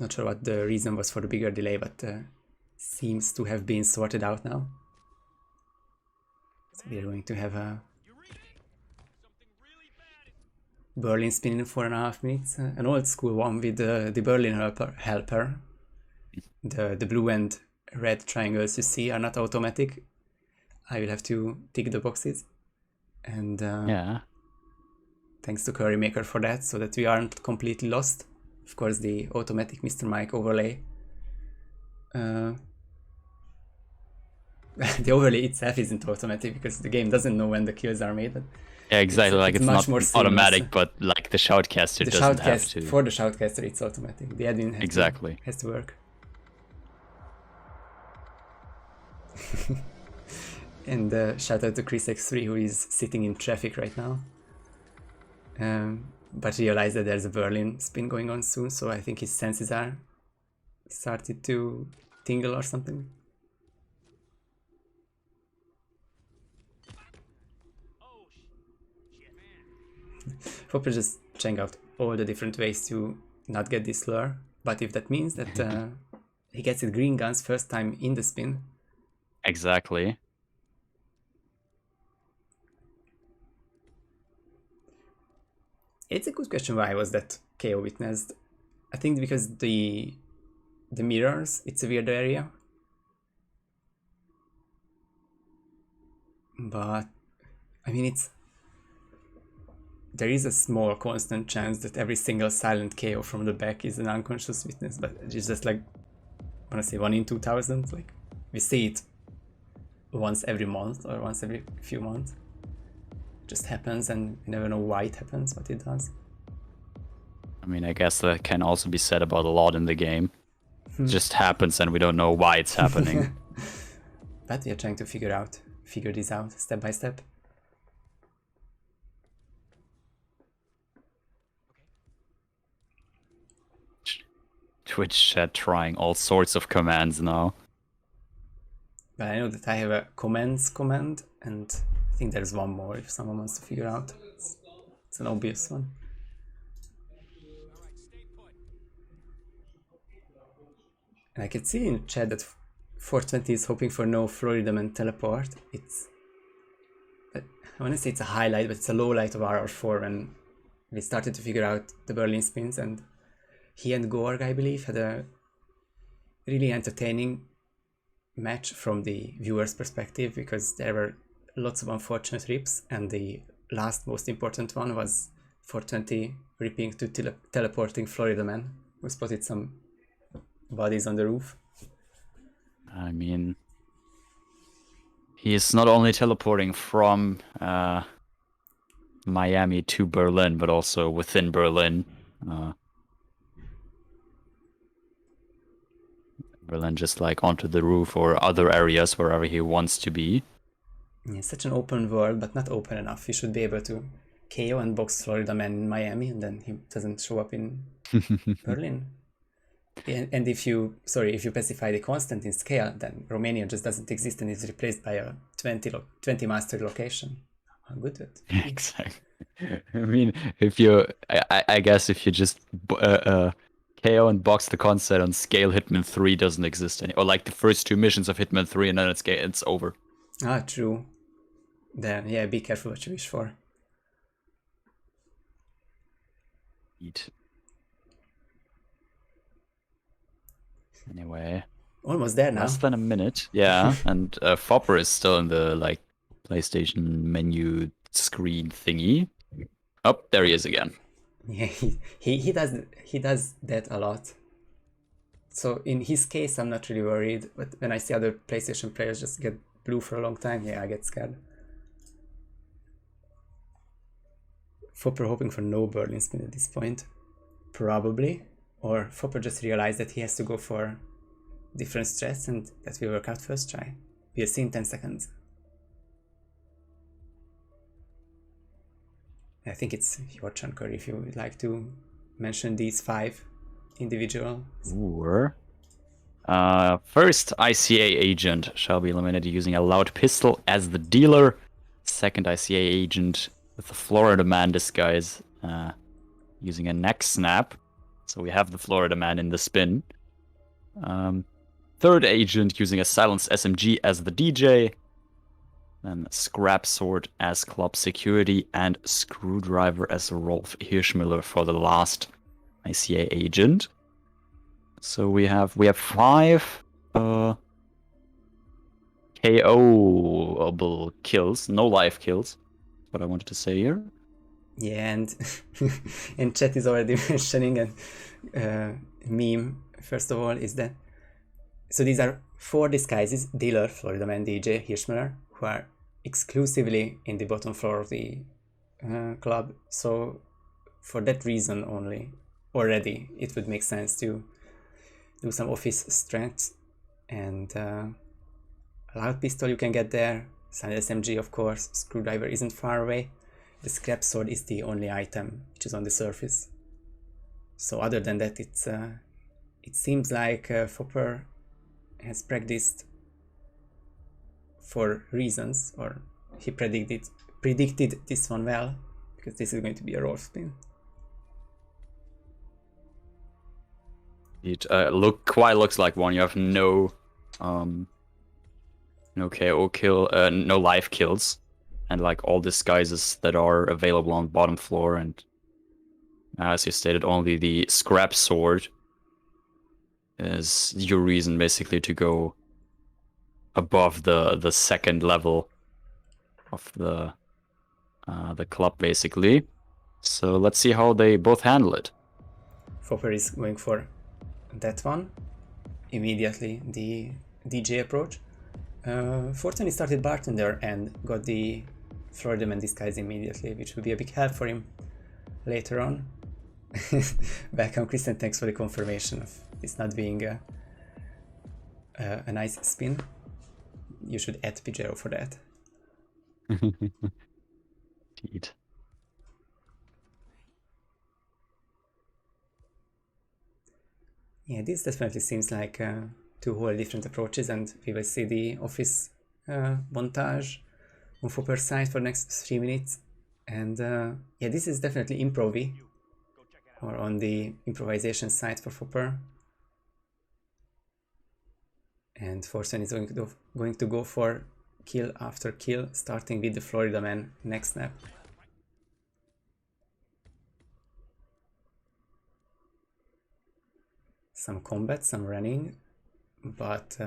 Not sure what the reason was for the bigger delay, but seems to have been sorted out now. So we are going to have a Berlin spin in 4.5 minutes. An old school one with the Berlin helper. The blue and red triangles you see are not automatic. I will have to tick the boxes. And Yeah. thanks to CurryMaker for that, so that we aren't completely lost. Of course, the automatic Mr. Mike overlay. The overlay itself isn't automatic because the game doesn't know when the kills are made. Yeah, exactly. It's much not more seamless. automatic, but like the shoutcaster doesn't have to. For the shoutcaster, it's automatic. The admin has to work. And shout out to Chris X3 who is sitting in traffic right now. But realized that there's a Berlin spin going on soon, so I think his senses are started to tingle or something. Foppr just trying out all the different ways to not get this lure, but if that means that he gets it green guns first time in the spin. Exactly. It's a good question why was that KO witnessed. I think because the mirrors, it's a weird area. But I mean there is a small constant chance that every single silent KO from the back is an unconscious witness, but it's just like, I wanna say 1 in 2,000. Like we see it once every month or once every few months. Just happens and you never know why it happens, but it does. I mean, I guess that can also be said about a lot in the game. It just happens and we don't know why it's happening. But we are trying to figure this out step by step. Twitch chat trying all sorts of commands now. But I know that I have a commands command, and I think there's one more if someone wants to figure out. It's an obvious one. And I can see in chat that 420 is hoping for no Florida Man teleport. I want to say it's a highlight, but it's a low light of RR4 when we started to figure out the Berlin spins, and he and Gorg, I believe, had a really entertaining match from the viewer's perspective, because there were lots of unfortunate rips, and the last most important one was 420 ripping to teleporting Florida Man, who spotted some bodies on the roof. I mean, he is not only teleporting from Miami to Berlin, but also within Berlin. Berlin just like onto the roof or other areas wherever he wants to be. Yeah, such an open world, but not open enough. You should be able to KO and box Florida Man in Miami, and then he doesn't show up in Berlin. And if you specify the constant in scale, then Romania just doesn't exist and is replaced by a 20 master location. How good that? Exactly. I mean, I guess if you just KO and box the constant on scale, Hitman 3 doesn't exist anymore. Or like the first 2 missions of Hitman 3, and then it's over. Ah, true. Then yeah, be careful what you wish for. Eat. Anyway, almost there now. Less than a minute, yeah. And Foppr is still in the like PlayStation menu screen thingy. Oh, there he is again. Yeah, he does that a lot. So in his case, I'm not really worried. But when I see other PlayStation players just get blue for a long time, yeah, I get scared. Foppr hoping for no Berlin spin at this point, probably. Or Foppr just realized that he has to go for different strats and that will work out first try. We'll see in 10 seconds. I think it's your turn, Curry, if you would like to mention these 5 individuals. Or first ICA agent shall be eliminated using a loud pistol as the dealer. Second ICA agent with the Florida Man disguise using a neck snap. So we have the Florida Man in the spin. Third agent using a silenced SMG as the DJ. Then Scrap Sword as club security and Screwdriver as Rolf Hirschmüller for the last ICA agent. So we have 5 KO-able kills, no live kills. That's what I wanted to say here. Yeah, and chat is already mentioning a meme. First of all, is that so these are 4 disguises: dealer, Florida Man, DJ, Hirschmüller, who are exclusively in the bottom floor of the club. So for that reason only, already it would make sense to do some office strats. And A loud pistol you can get there, silent SMG of course, screwdriver isn't far away. The scrap sword is the only item which is on the surface. So other than that, it seems like Foppr has practiced for reasons, or he predicted this one well, because this is going to be a roll spin. It looks like one. You have no KO kill, no life kills, and like all disguises that are available on bottom floor, and as you stated, only the scrap sword is your reason basically to go above the second level of the club basically. So let's see how they both handle it. Foppr is going for that one immediately, the DJ approach. Fortuny started bartender and got the Florida Man disguise immediately, which will be a big help for him later on. Back on Christian, thanks for the confirmation of this not being a nice spin. You should add Pijero for that. Indeed. Yeah, this definitely seems like two whole different approaches, and we will see the office montage on Foppr's side for the next 3 minutes. And yeah, this is definitely improv-y, or on the improvisation side for Foppr. And Forsen is going to go for kill after kill, starting with the Florida Man next snap. Some combat, some running, but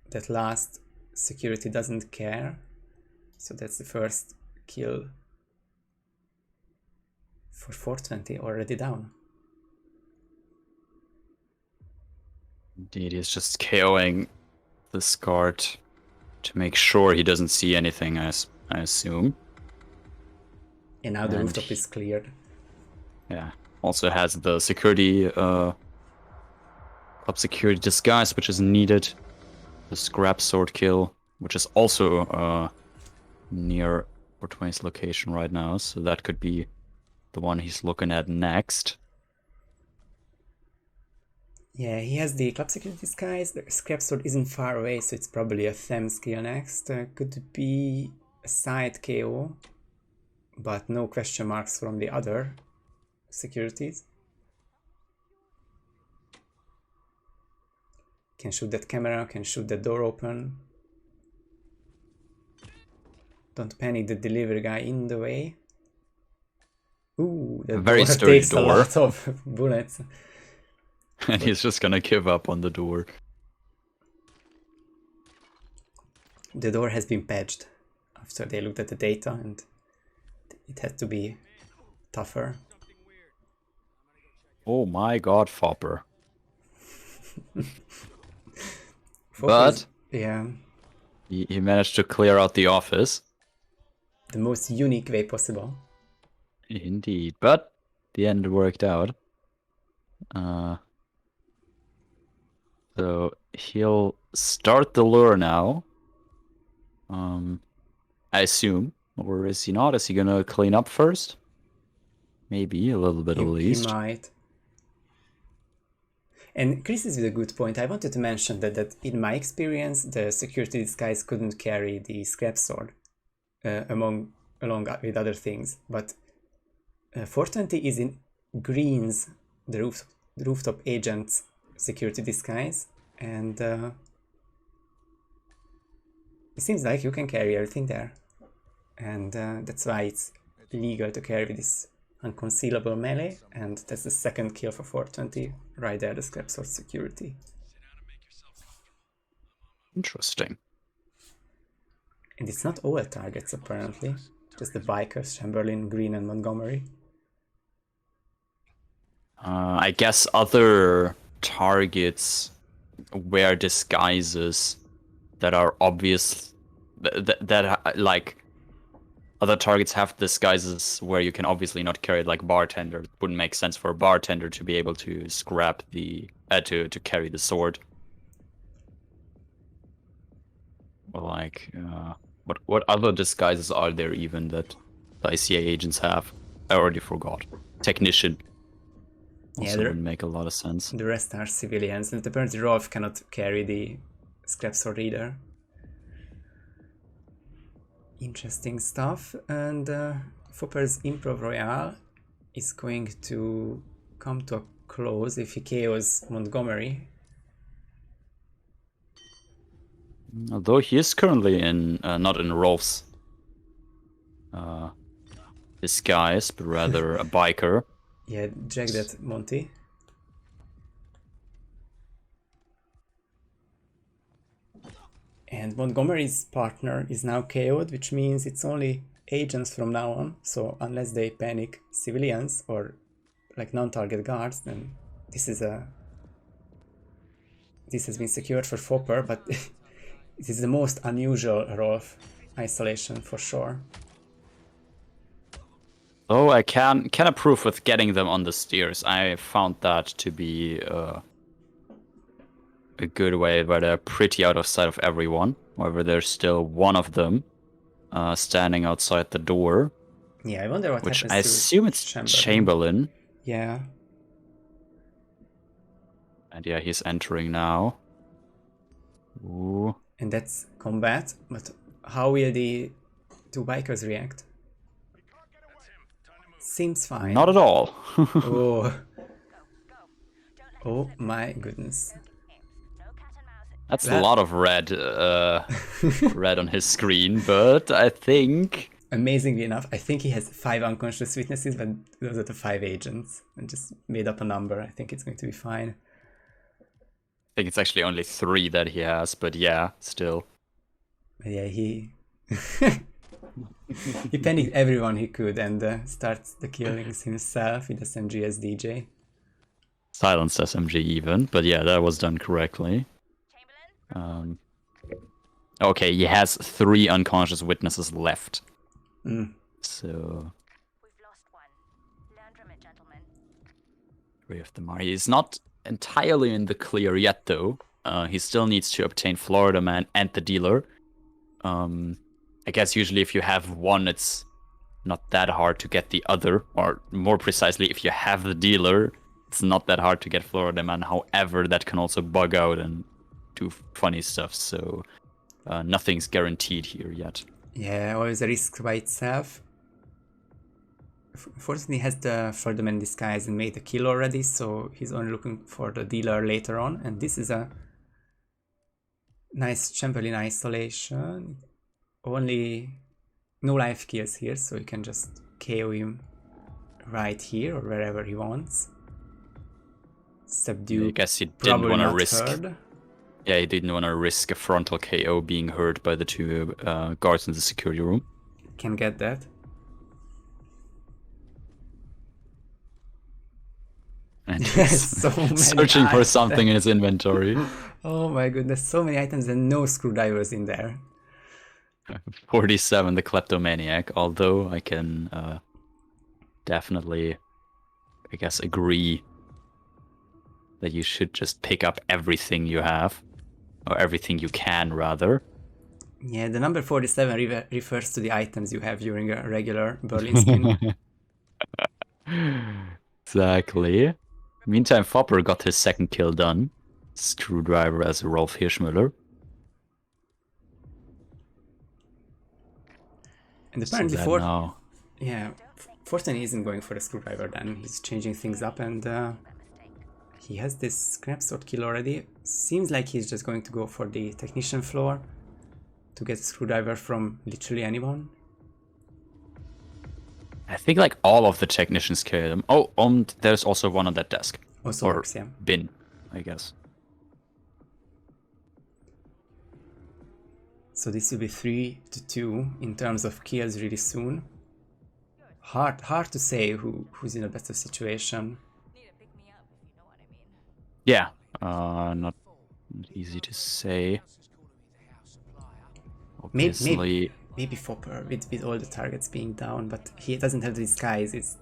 that last security doesn't care. So that's the first kill for 420, already down. Indeed, he's just KOing this guard to make sure he doesn't see anything, I assume. And now the rooftop is cleared. Yeah, also has the security, club security disguise, which is needed. The scrap sword kill, which is also near 420's location right now, so that could be the one he's looking at next. Yeah, he has the club security disguise. The scrap sword isn't far away, so it's probably a Them skill next. Could be a side KO, but no question marks from the other securities. Can shoot that camera, can shoot the door open. Don't panic the delivery guy in the way. Ooh, that very door sturdy takes door. a lot of bullets. And he's just gonna give up on the door. The door has been patched after they looked at the data, and it had to be tougher. Oh my god, Foppr. But yeah, he managed to clear out the office. The most unique way possible. Indeed, but the end worked out. So he'll start the lure now. I assume, or is he not? Is he gonna clean up first? Maybe a little bit at least. He might. And Chris is with a good point. I wanted to mention that in my experience, the security disguise couldn't carry the scrap sword along with other things. But 420 is in Green's, the rooftop agent's security disguise, and it seems like you can carry everything there. And that's why it's legal to carry this unconcealable melee, and that's the second kill for 420, right there, the scrap sword security. Interesting. And it's not all targets apparently, just the bikers, Chamberlain, Green and Montgomery. I guess other targets wear disguises that are obvious, that like other targets have disguises where you can obviously not carry it, like bartender. It wouldn't make sense for a bartender to be able to scrap the to carry the sword. Like, what other disguises are there even that the ICA agents have? I already forgot. Technician. Also Yeah, wouldn't make a lot of sense. the rest are civilians, and apparently Rolf cannot carry the scrap sword either. Interesting stuff, and Foppr's Improv Royale is going to come to a close if he KOs Montgomery. Although he is currently in not in Rolf's disguise, but rather a biker. Yeah, jack that, Monty. And Montgomery's partner is now KO'd, which means it's only agents from now on. So unless they panic civilians or like non-target guards, then this has been secured for Foppr, but it is the most unusual Rolf isolation for sure. Oh, I can approve with getting them on the stairs. I found that to be a good way, where they're pretty out of sight of everyone. However, there's still one of them standing outside the door. Yeah, I wonder what which happens I assume it's Chamberlain. Yeah. And yeah, he's entering now. Ooh. And that's combat, but how will the two bikers react? Seems fine. Not at all. Oh. Oh my goodness. That's a lot of red red on his screen, but I think... Amazingly enough, I think he has 5 unconscious witnesses, but those are the 5 agents. And just made up a number. I think it's going to be fine. I think it's actually only 3 that he has, but yeah, still. But yeah, he... he panicked everyone he could and starts the killings himself with SMG as DJ. Silenced SMG even, but yeah, that was done correctly. Okay, he has 3 unconscious witnesses left. So... We've lost one. Learn from it, gentlemen. 3 of them are. He's not entirely in the clear yet, though. He still needs to obtain Florida Man and the dealer. I guess usually if you have one, it's not that hard to get the other. Or more precisely, if you have the dealer, it's not that hard to get Florida Man. However, that can also bug out and do funny stuff. So nothing's guaranteed here yet. Yeah, always a risk by itself. Fortunately, he has the Florida Man disguise and made the kill already, so he's only looking for the dealer later on. And this is a nice Chamberlain isolation. Only no life kills here, so you can just KO him right here or wherever he wants. Subdue. I guess he didn't want to risk. Heard. Yeah, he didn't want to risk a frontal KO being heard by the 2 guards in the security room. Can get that. And he's So many searching for items. something in his inventory. Oh my goodness, so many items and no screwdrivers in there. 47, the kleptomaniac. Although I can definitely, I guess, agree that you should just pick up everything you have. Or everything you can, rather. Yeah, the number 47 refers to the items you have during a regular Berlin spin. Exactly. Meantime, Foppr got his 2nd kill done. Screwdriver as Rolf Hirschmüller. And apparently, Now. Yeah, Fortune isn't going for a screwdriver then. He's changing things up and he has this scrap sword kill already. Seems like he's just going to go for the technician floor to get a screwdriver from literally anyone. I think like all of the technicians kill them. Oh, there's also one on that desk. Also or works, yeah. bin, I guess. So this will be 3-2 in terms of kills really soon. Hard to say who's in a better situation. Yeah, not easy to say. Obviously, maybe Foppr with all the targets being down, but he doesn't have the disguise. It's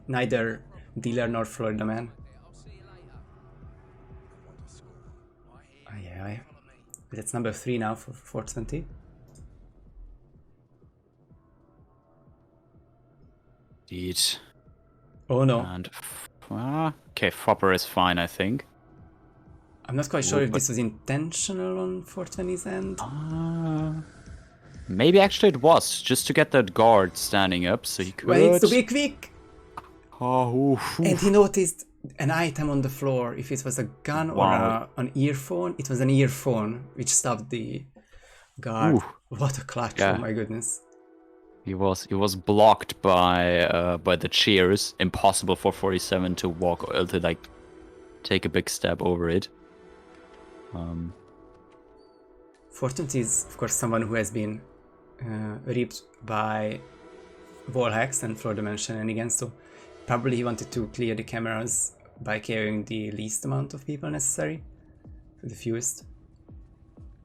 neither dealer nor Florida Man. Yeah, That's number 3 now for 420. Indeed. Oh no. And okay, Foppr is fine, I think. I'm not quite sure if but- this was intentional on 420's end. Maybe actually it was, just to get that guard standing up, so he could... Well, it's to be quick! Oh, oof. And he noticed an item on the floor. If it was a gun Wow. or an earphone, it was an earphone which stopped the guard. Ooh. What a clutch! Yeah. Oh my goodness. He was blocked by the chairs. Impossible for 47 to walk to like take a big step over it. 420 is of course someone who has been ripped by wall hacks and floor dimension and again, so probably he wanted to clear the cameras by carrying the least amount of people necessary, the fewest.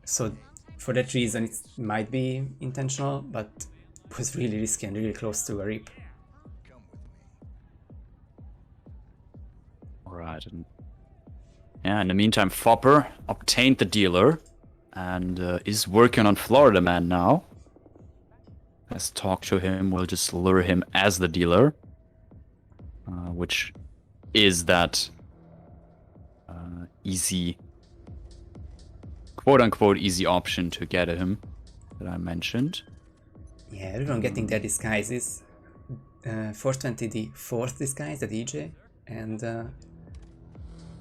So for that reason it might be intentional, but it was really risky and really close to a rip. Alright, and yeah, in the meantime, Foppr obtained the dealer and is working on Florida Man now. Let's talk to him. We'll just lure him as the dealer, which is that easy, quote-unquote easy option to get at him that I mentioned. Yeah, everyone getting their disguises. 420 the 4th disguise, the DJ, and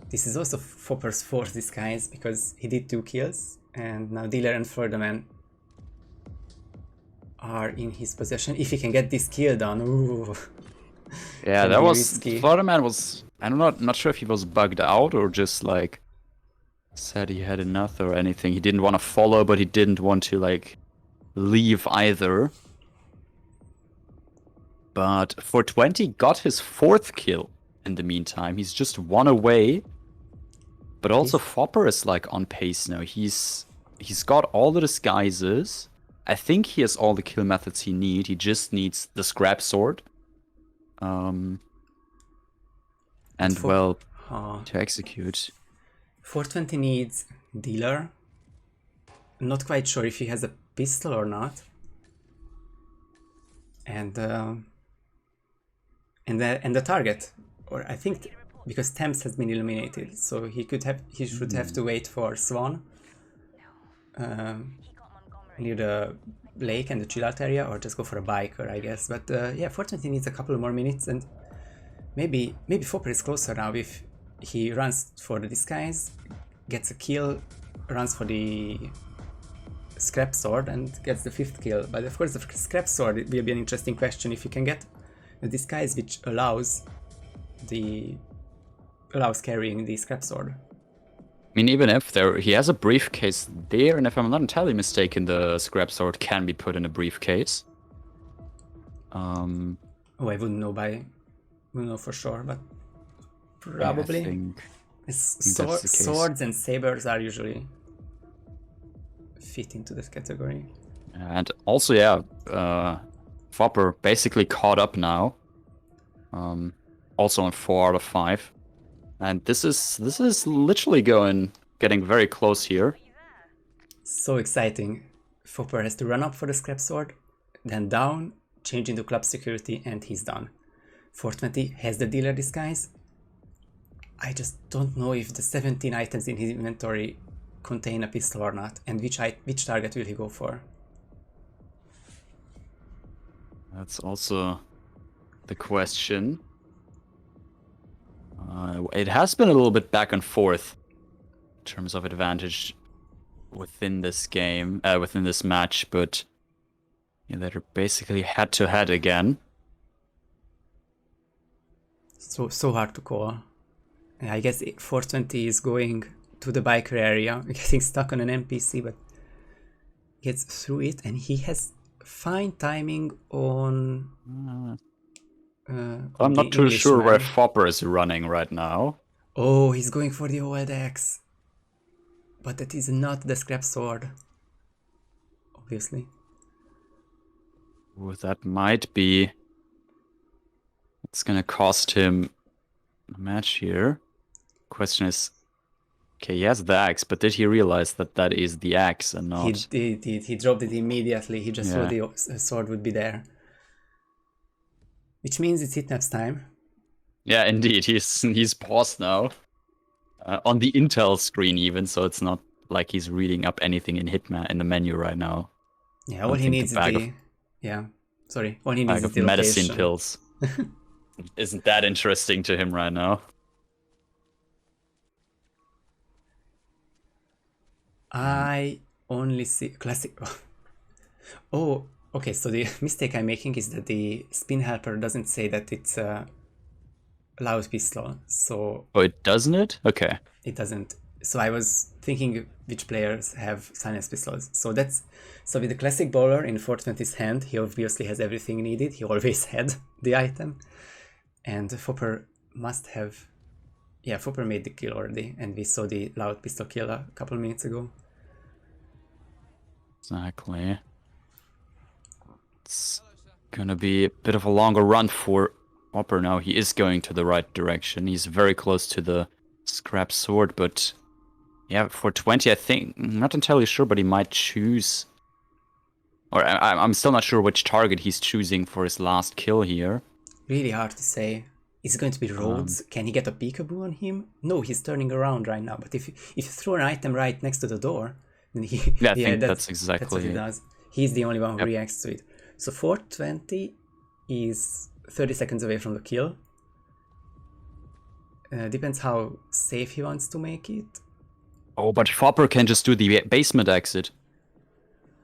this is also Foppr's 4th disguise because he did 2 kills, and now Dealer and Florida Man are in his possession. If he can get this kill done, ooh. Yeah, Can that be was risky. Florida Man was. I'm not sure if he was bugged out or just like said he had enough or anything. He didn't want to follow, but he didn't want to like leave either. But 420 got his 4th kill in the meantime. He's just 1 away. But also Foppr is like on pace now. He's got all the disguises. I think he has all the kill methods he needs. He just needs the scrap sword. And well, to execute. 420 needs Dealer. Not quite sure if he has a pistol or not. And the target, or I think because Thames has been eliminated, so he should have to wait for Swan near the lake and the chill out area, or just go for a biker, I guess. But yeah, 420 needs a couple more minutes, and maybe Foppr is closer now if he runs for the disguise, gets a kill, runs for the scrap sword and gets the 5th kill. But of course the scrap sword will be an interesting question if you can get a disguise which allows carrying the scrap sword. I mean, even if he has a briefcase there, and if I'm not entirely mistaken, the scrap sword can be put in a briefcase. Oh, I wouldn't know for sure, but probably. Yeah, I think that's the case. Swords and sabers are usually fit into this category. And also, yeah, Foppr basically caught up now. Also on 4 out of 5. And this is literally getting very close here. So exciting. Foppr has to run up for the scrap sword, then down, change into club security, and he's done. 420 has the dealer disguise. I just don't know if the 17 items in his inventory contain a pistol or not, and which target will he go for? That's also the question. It has been a little bit back and forth in terms of advantage within this game, within this match, but yeah, they're basically head to head again. So hard to call. I guess 420 is going to the biker area, getting stuck on an NPC, but gets through it, and he has fine timing on. I'm not too sure where Foppr is running right now. Oh, he's going for the old axe. But that is not the scrap sword. Obviously. Ooh, that might be. It's gonna cost him a match here. Question is, Okay, he has the axe, but did he realize that that is the axe and not... He did. He dropped it immediately. He just Yeah. thought the sword would be there. Which means it's Hitman's time. Yeah, indeed. He's paused now. On the Intel screen even, so it's not like he's reading up anything in Hitman in the menu right now. Yeah, all he needs is the... Yeah, sorry. All he needs Bag is of the medicine location. pills. Isn't that interesting to him right now? I only see classic. Oh, okay. So the mistake I'm making is that the spin helper doesn't say that it's a loud pistol. So Oh, it doesn't it? Okay. it doesn't. So I was thinking which players have silence pistols. So with the classic bowler in 420's hand, he obviously has everything needed. He always had the item, and Foppr must have. Yeah, Foppr made the kill already, and we saw the loud pistol kill a couple minutes ago. Exactly. It's gonna be a bit of a longer run for Foppr now. He is going to the right direction. He's very close to the scrap sword, but yeah, for 20, I think, I'm not entirely sure, but he might choose... Or I'm still not sure which target he's choosing for his last kill here. Really hard to say. Is it going to be Rhodes? Can he get a peekaboo on him? No, he's turning around right now. But if you throw an item right next to the door, then he... Yeah, I think that's exactly... That's what he does. He's the only one who reacts to it. So 420 is 30 seconds away from the kill. Depends how safe he wants to make it. Oh, but Foppr can just do the basement exit.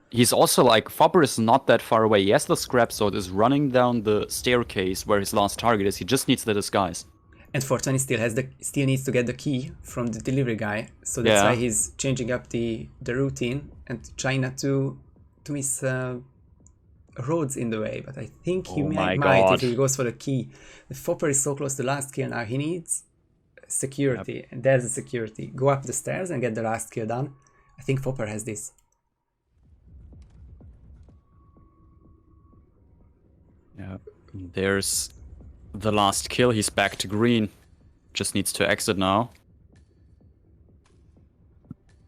He's also like, Foppr is not that far away. Yes, the scrap sword is running down the staircase where his last target is. He just needs the disguise. And 420 still needs to get the key from the delivery guy. So that's why he's changing up the routine and trying not to miss Rhodes in the way. But I think he might if he goes for the key. The Foppr is so close to the last kill now. He needs security, and there's the security. Go up the stairs and get the last kill done. I think Foppr has this. Yeah, there's the last kill. He's back to green. Just needs to exit now.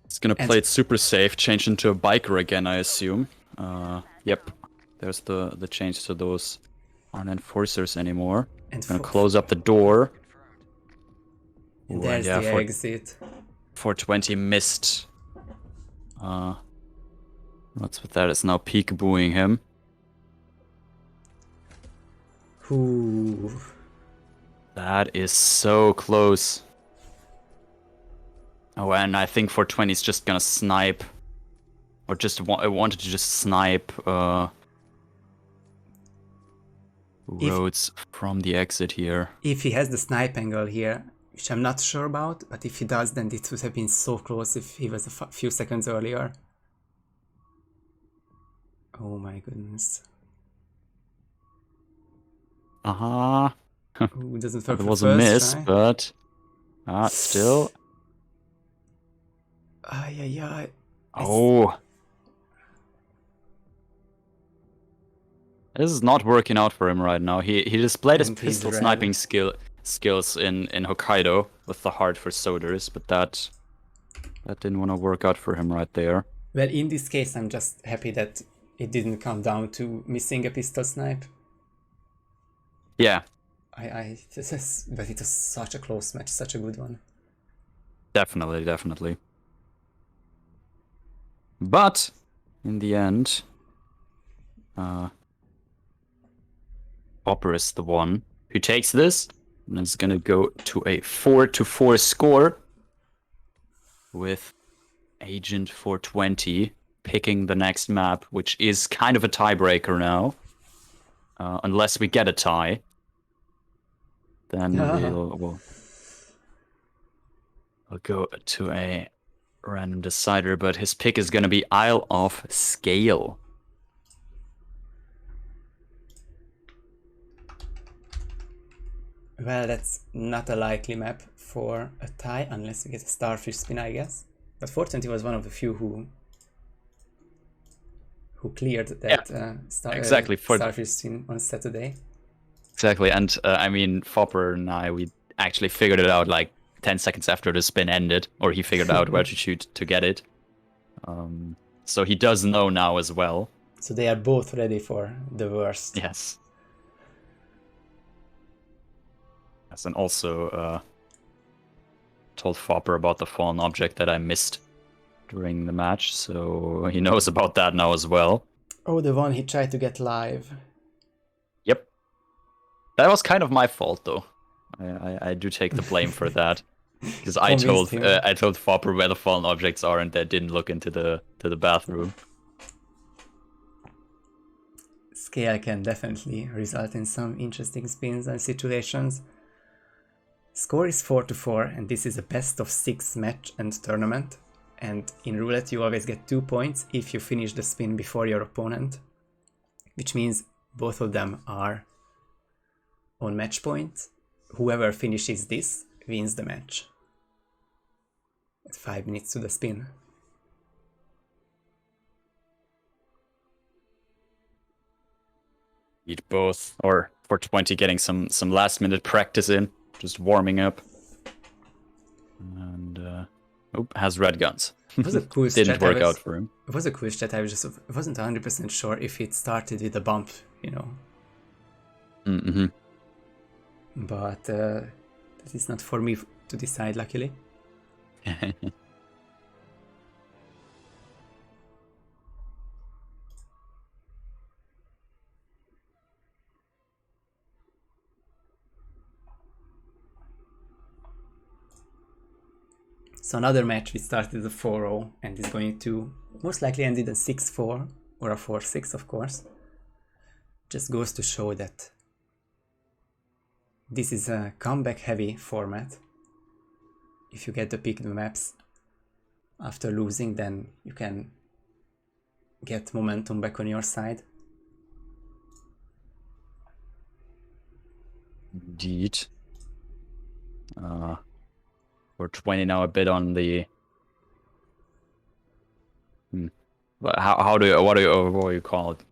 He's gonna play it super safe, change into a biker again, I assume. Yep, there's the change to those aren't enforcers anymore. And gonna close up the door. And there's the exit. 420 missed. What's with that? It's now peekabooing him. Ooh. That is so close. Oh, and I think 420 is just gonna snipe. Or just wanted to just snipe Rhodes from the exit here. If he has the snipe angle here, which I'm not sure about, but if he does, then it would have been so close if he was a few seconds earlier. Oh my goodness. Uh-huh. Ooh, doesn't work. It was a miss, but still. Oh. This is not working out for him right now. He displayed his pistol sniping skills in Hokkaido with the heart for Soders, but that didn't want to work out for him right there. Well, in this case, I'm just happy that it didn't come down to missing a pistol snipe. Yeah. But it was such a close match, such a good one. Definitely, definitely. But in the end, Foppr is the one who takes this, and is gonna go to a 4-4 score with Agent 420 picking the next map, which is kind of a tiebreaker now, unless we get a tie. Then we'll go to a random decider, but his pick is going to be Isle of Scale. Well, that's not a likely map for a tie, unless we get a starfish spin, I guess. But 420 was one of the few who cleared that starfish spin on Saturday. Exactly, and I mean, Foppr and I, we actually figured it out like 10 seconds after the spin ended, or he figured out where to shoot to get it. So he does know now as well. So they are both ready for the worst. Yes. Yes, and also told Foppr about the fallen object that I missed during the match, so he knows about that now as well. Oh, the one he tried to get live. Yep. That was kind of my fault, though. I do take the blame for that. Because I told Foppr where the fallen objects are, and they didn't look into the bathroom. Scale can definitely result in some interesting spins and situations. Score is 4-4, and this is a best of 6 match and tournament. And in roulette you always get 2 points if you finish the spin before your opponent, which means both of them are on match point. Whoever finishes this wins the match. At 5 minutes to the spin. Eat both, or for 20 getting some last minute practice in, just warming up. And has red guns. It was a cool Didn't work out for him. It was a cool stat. I wasn't 100% sure if it started with a bump, you know. Mm-hmm. But that is not for me to decide, luckily. So another match, we started a 4-0 and is going to most likely end in a 6-4 or a 4-6, of course. Just goes to show that this is a comeback heavy format. If you get to pick the maps after losing, then you can get momentum back on your side. Indeed. We're 20 now, a bit on the. What do you call it?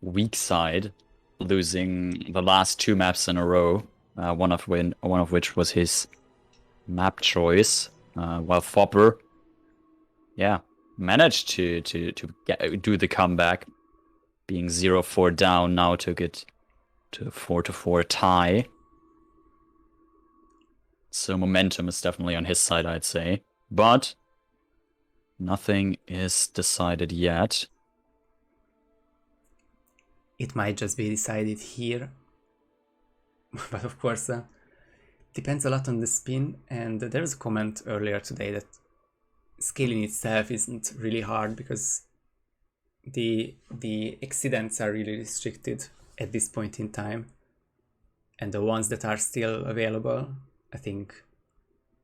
Weak side, losing the last 2 maps in a row. One of which was his map choice. While Foppr, managed to do the comeback, being 0-4 down. Now took it to a 4-4 tie. So momentum is definitely on his side, I'd say. But nothing is decided yet. It might just be decided here. But of course, depends a lot on the spin. And there was a comment earlier today that scaling itself isn't really hard because the accidents are really restricted at this point in time. And the ones that are still available, I think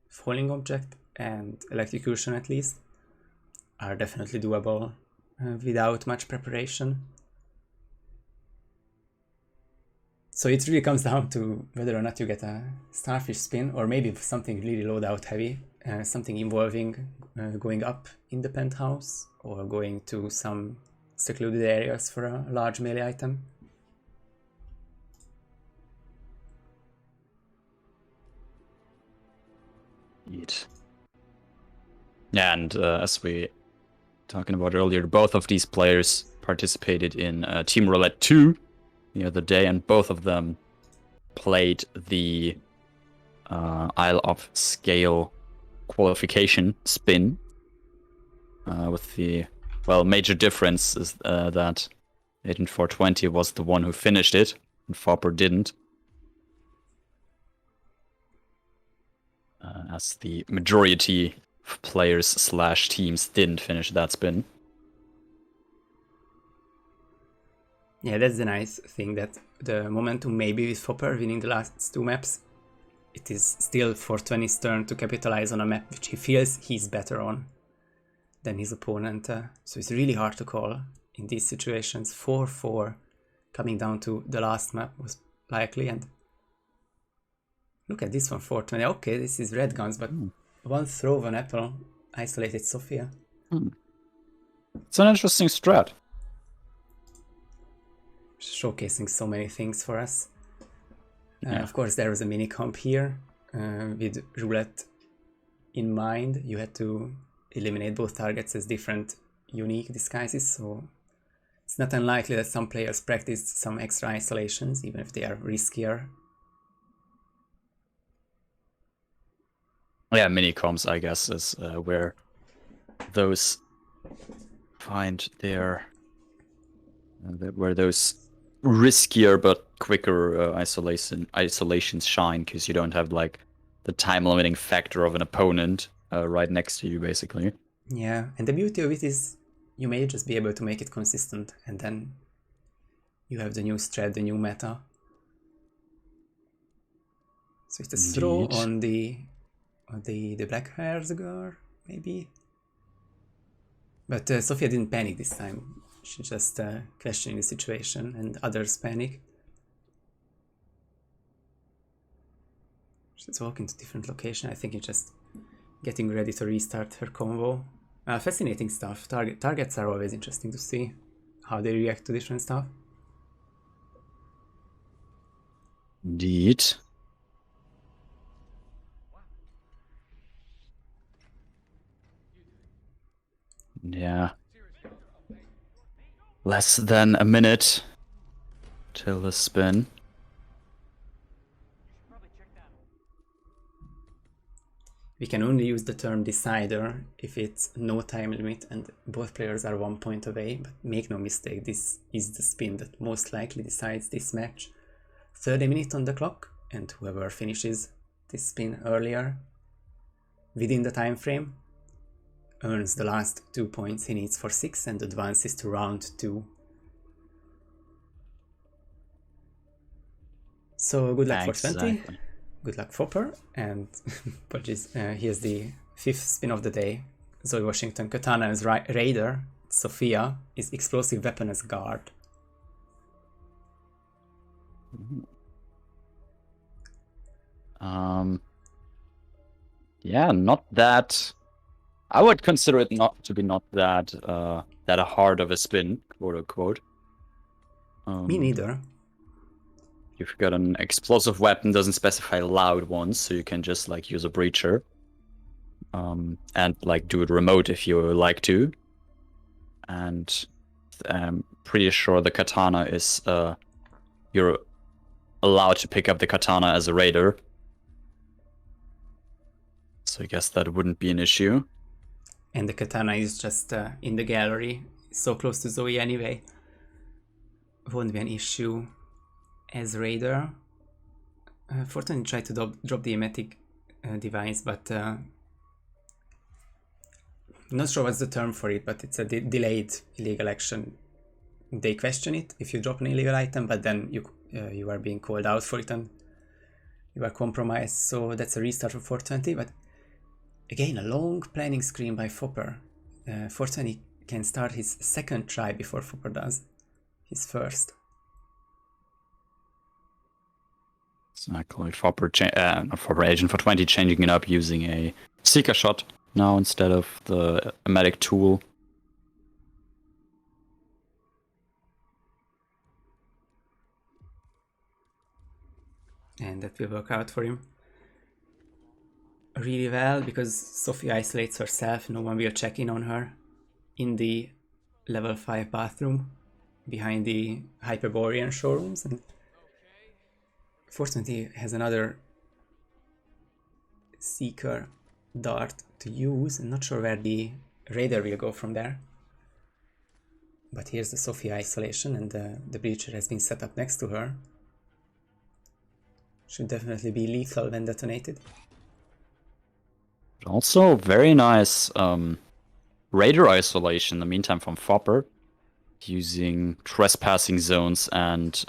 falling object and electrocution at least, are definitely doable without much preparation. So it really comes down to whether or not you get a starfish spin, or maybe something really load out heavy, something involving going up in the penthouse or going to some secluded areas for a large melee item. Yeah, and as we talking about earlier, both of these players participated in Team Roulette 2 the other day, and both of them played the Isle of Scale qualification spin. With the major difference is that Agent 420 was the one who finished it, and Foppr didn't. As the majority of players / teams didn't finish that spin. Yeah, that's the nice thing, that the momentum maybe with Foppr winning the last 2 maps, it is still 420's turn to capitalize on a map which he feels he's better on than his opponent. So it's really hard to call in these situations. 4-4 coming down to the last map was likely, and look at this one, 420. Okay, this is red guns, but one throw of an apple isolated Sophia. It's an interesting strat. Showcasing so many things for us. Of course, there was a mini comp here with Roulette in mind. You had to eliminate both targets as different unique disguises, so it's not unlikely that some players practiced some extra isolations, even if they are riskier. Yeah, mini-comps, I guess, is where those find their... where those riskier but quicker isolations shine, because you don't have like the time-limiting factor of an opponent right next to you, basically. Yeah, and the beauty of it is you may just be able to make it consistent, and then you have the new strat, the new meta. So it's a throw on the black hairs girl, maybe. But Sophia didn't panic this time. She just questioning the situation, and others panic. She's walking to different location. I think it's just getting ready to restart her combo. Fascinating stuff. Targets are always interesting to see how they react to different stuff. Indeed. Yeah. Less than a minute till the spin. We can only use the term decider if it's no time limit and both players are 1 point away, but make no mistake, this is the spin that most likely decides this match. 30 minutes on the clock, and whoever finishes this spin earlier within the time frame earns the last 2 points he needs for 6 and advances to round 2. So good luck for 20. Good luck Foppr, and apologies, here's the 5th spin of the day. Zoe Washington, Katana as Raider, Sophia is Explosive Weapon as Guard. Yeah, not that... I would consider it not that that hard of a spin, quote unquote. Me neither. You've got an explosive weapon, doesn't specify loud ones, so you can just like use a breacher. And like do it remote if you like to. And I'm pretty sure the katana is you're allowed to pick up the katana as a raider. So I guess that wouldn't be an issue. And the katana is just in the gallery, so close to Zoe anyway. Won't be an issue as Raider. Fortunately tried to drop the emetic device, but not sure what's the term for it, but it's a delayed illegal action. They question it if you drop an illegal item, but then you are being called out for it and you are compromised, so that's a restart for 420. But again, a long planning screen by Foppr. 420 can start his second try before Foppr does his first. Exactly. Foppr Agent for 20 changing it up using a Seeker shot now instead of the emetic tool. And that will work out for him really well, because Sophie isolates herself, no one will check in on her in the level 5 bathroom behind the Hyperborean showrooms. And fortunately has another Seeker dart to use. I'm not sure where the Raider will go from there. But here's the Sophie isolation, and the breacher has been set up next to her. Should definitely be lethal when detonated. Also, very nice Raider isolation in the meantime from Foppr, using trespassing zones and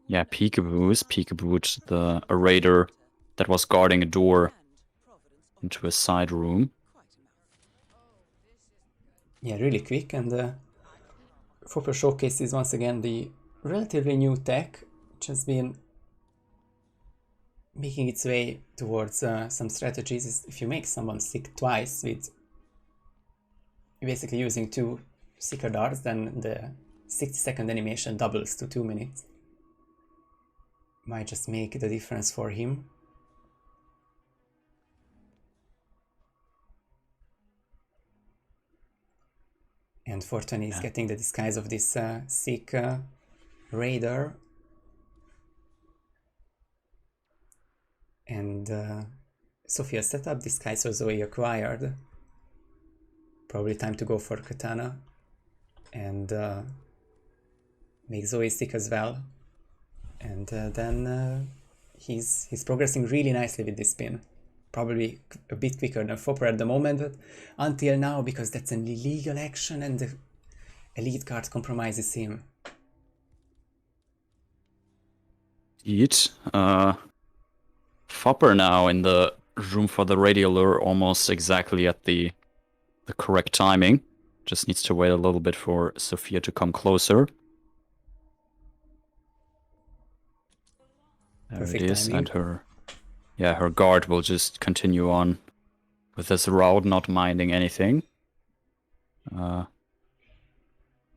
yeah, peekabooed a Raider that was guarding a door into a side room. Yeah, really quick, and Foppr showcases once again the relatively new tech, which has been making its way towards some strategies. If you make someone sick twice with basically using 2 Seeker darts, then the 60-second animation doubles to 2 minutes. Might just make the difference for him. And 420 is getting the disguise of this sick raider. And Sophia set up disguise, so Zoe acquired. Probably time to go for katana. And make Zoe sick as well. And then he's progressing really nicely with this spin. Probably a bit quicker than Foppr at the moment, but until now, because that's an illegal action and the elite guard compromises him. Eat. Foppr now in the room for the radial lure, almost exactly at the correct timing. Just needs to wait a little bit for Sophia to come closer. There Perfect it is, timing. and her guard will just continue on with this route, not minding anything.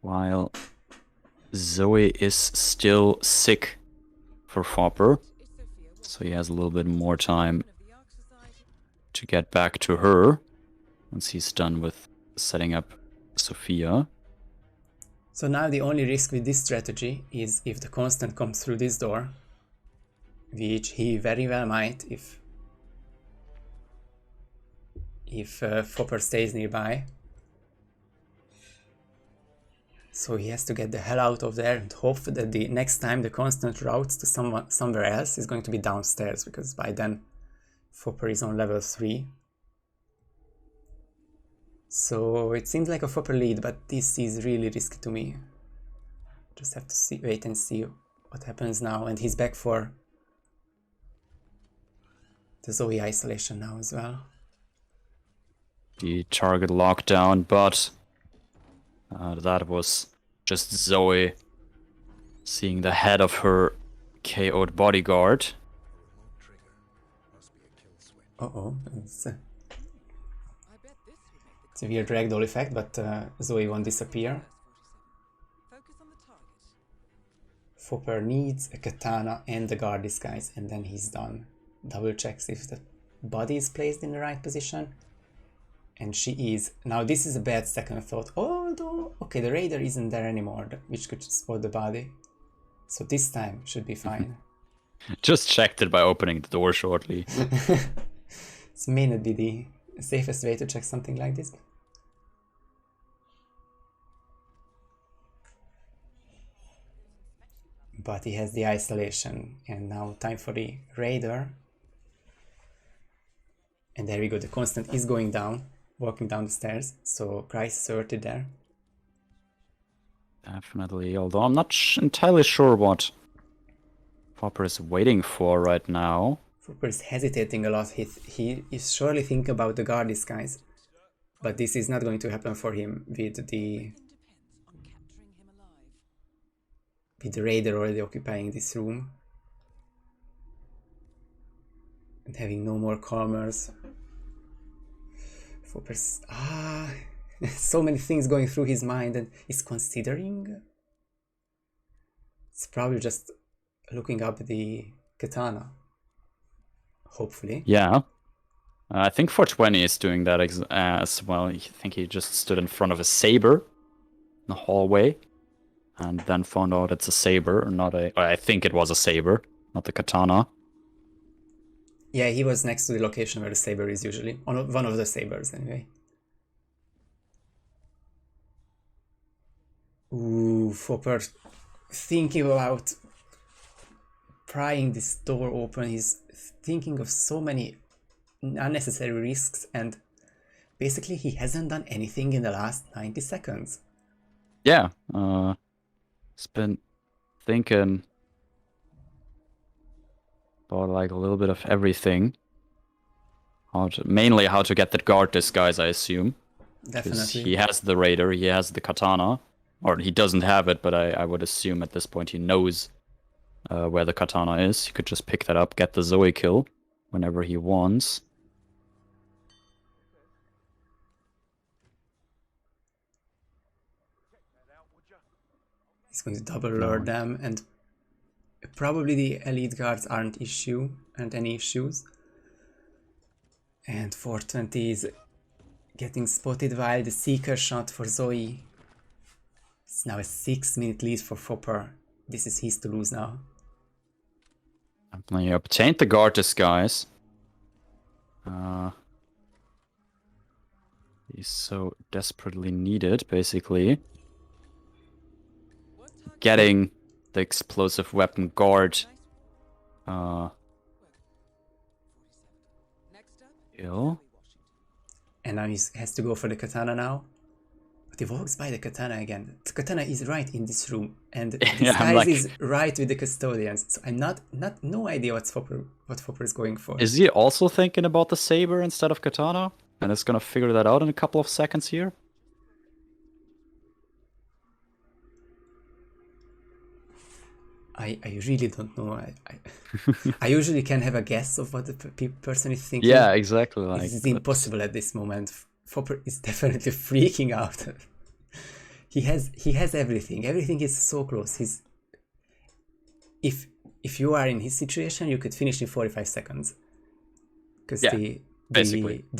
While Zoe is still sick for Foppr, so he has a little bit more time to get back to her once he's done with setting up Sophia. So now the only risk with this strategy is if the constant comes through this door, which he very well might if Foppr stays nearby. So he has to get the hell out of there and hope that the next time the constant routes to somewhere else is going to be downstairs, because by then Foppr is on level 3. So it seems like a Foppr lead, but this is really risky to me. Just have to wait and see what happens now. And he's back for the Zoe isolation now as well. The target lockdown, but that was just Zoe seeing the head of her KO'd bodyguard. Uh-oh, it's a weird ragdoll effect, but Zoe won't disappear. Foppr needs a katana and the guard disguise, and then he's done. Double checks if the body is placed in the right position. And she is. Now this is a bad second thought. Although, okay, the raider isn't there anymore, which could spot the body. So this time should be fine. Just checked it by opening the door shortly. This may not be the safest way to check something like this. But he has the isolation, and now time for the raider. And there we go, the constant is going down, walking down the stairs, so crisis averted there. Definitely, although I'm not entirely sure what Foppr is waiting for right now. Foppr is hesitating a lot. He is surely thinking about the guard disguise, but this is not going to happen for him with the raider already occupying this room and having no more calmers. Foppr's so many things going through his mind, and he's considering. It's probably just looking up the katana. Hopefully. Yeah. I think 420 is doing that as well. I think he just stood in front of a saber in the hallway and then found out it's a saber, not a... I think it was a saber, not the katana. Yeah, he was next to the location where the saber is usually. On one of the sabers, anyway. Ooh, Foppr thinking about prying this door open. He's thinking of so many unnecessary risks, and basically he hasn't done anything in the last 90 seconds. Yeah, he's been thinking about like a little bit of everything. Mainly how to get that guard disguise, I assume. Definitely. He has the raider, he has the katana. Or he doesn't have it, but I would assume at this point he knows where the katana is. He could just pick that up, get the Zoe kill whenever he wants. He's going to double lure them, and probably the elite guards aren't any issues. And 420 is getting spotted while the seeker shot for Zoe It's now a 6-minute lead for Foppr. This is his to lose now. He obtained the guard disguise. He's so desperately needed, basically. Getting the explosive weapon guard. Ill. And now he has to go for the katana now. But he walks by the katana again. The katana is right in this room. And the disguise is right with the custodians. So I'm no idea what Foppr is going for. Is he also thinking about the saber instead of katana? And it's gonna figure that out in a couple of seconds here? I really don't know. I usually can have a guess of what the person is thinking. Yeah, exactly. Like, this is impossible at this moment. Foppr is definitely freaking out. He has everything. Everything is so close. If you are in his situation, you could finish in 45 seconds. Because the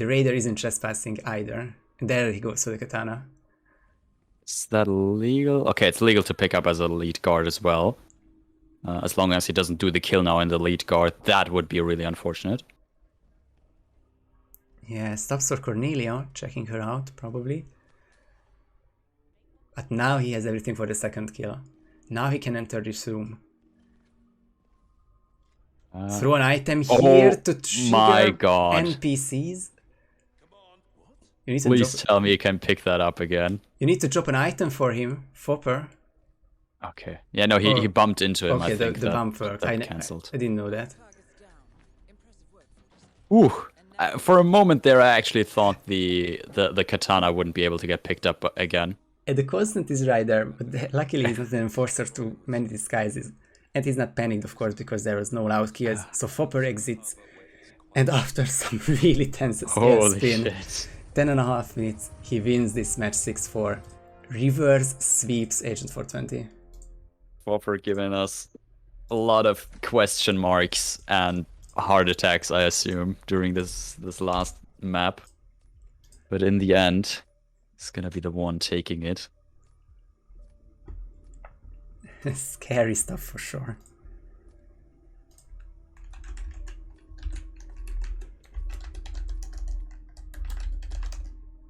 raider isn't trespassing either. And there he goes for the katana. Is that legal? Okay, it's legal to pick up as a lead guard as well. As long as he doesn't do the kill now in the lead guard, that would be really unfortunate. Yeah, stops for Cornelia, checking her out, probably. But now he has everything for the second kill. Now he can enter this room. Throw an item here to trigger NPCs. You need to Please tell me you can pick that up again. You need to drop an item for him, Foppr. Okay. Yeah, no, he bumped into him, okay, I think. the bump worked. I didn't know that. Ooh. For a moment there, I actually thought the katana wouldn't be able to get picked up again. And the constant is right there, but luckily he's not an enforcer to many disguises. And he's not panicked, of course, because there was no loud kills. So Foppr exits. And after some really tense spin, 10.5 minutes, he wins this match 6-4. Reverse sweeps Agent 420. Foppr giving us a lot of question marks and heart attacks, I assume, during this last map. But in the end, it's gonna be the one taking it. Scary stuff for sure.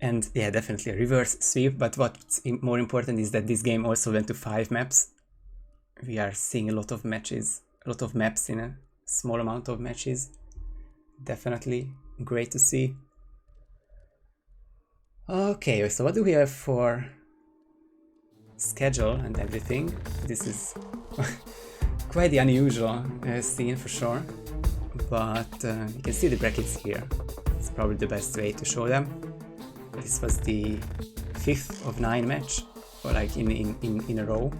And yeah, definitely a reverse sweep, but what's more important is that this game also went to 5 maps. We are seeing a lot of matches, a lot of maps in a small amount of matches. Definitely great to see. Okay, so what do we have for schedule and everything? This is quite the unusual scene for sure, but you can see the brackets here. It's probably the best way to show them. This was the 5th of 9 match, or like in a row.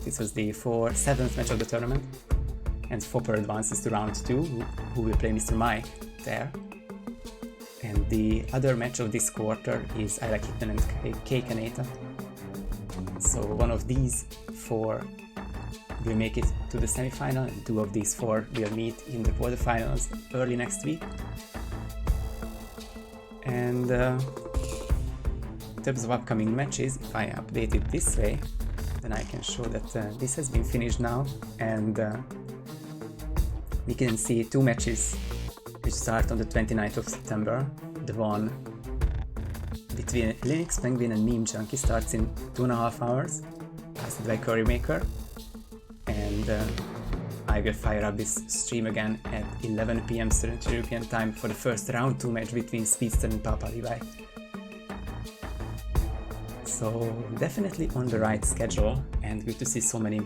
This was the 7th match of the tournament, and Foppr advances to round 2, who will play Mr. Mike there. And the other match of this quarter is I Like HITMAN and K Kaneta. So one of these 4 will make it to the semi-final, and 2 of these 4 will meet in the quarterfinals early next week. And in terms of upcoming matches, if I update it this way, then I can show that this has been finished now, and we can see 2 matches which start on the 29th of September. The one between Linux Penguin and Meme Junkie starts in 2.5 hours, hosted by CurryMaker, and I will fire up this stream again at 11 PM Central European time for the first round 2 match between Speedster and Papa Levi. So definitely on the right schedule, and good to see so many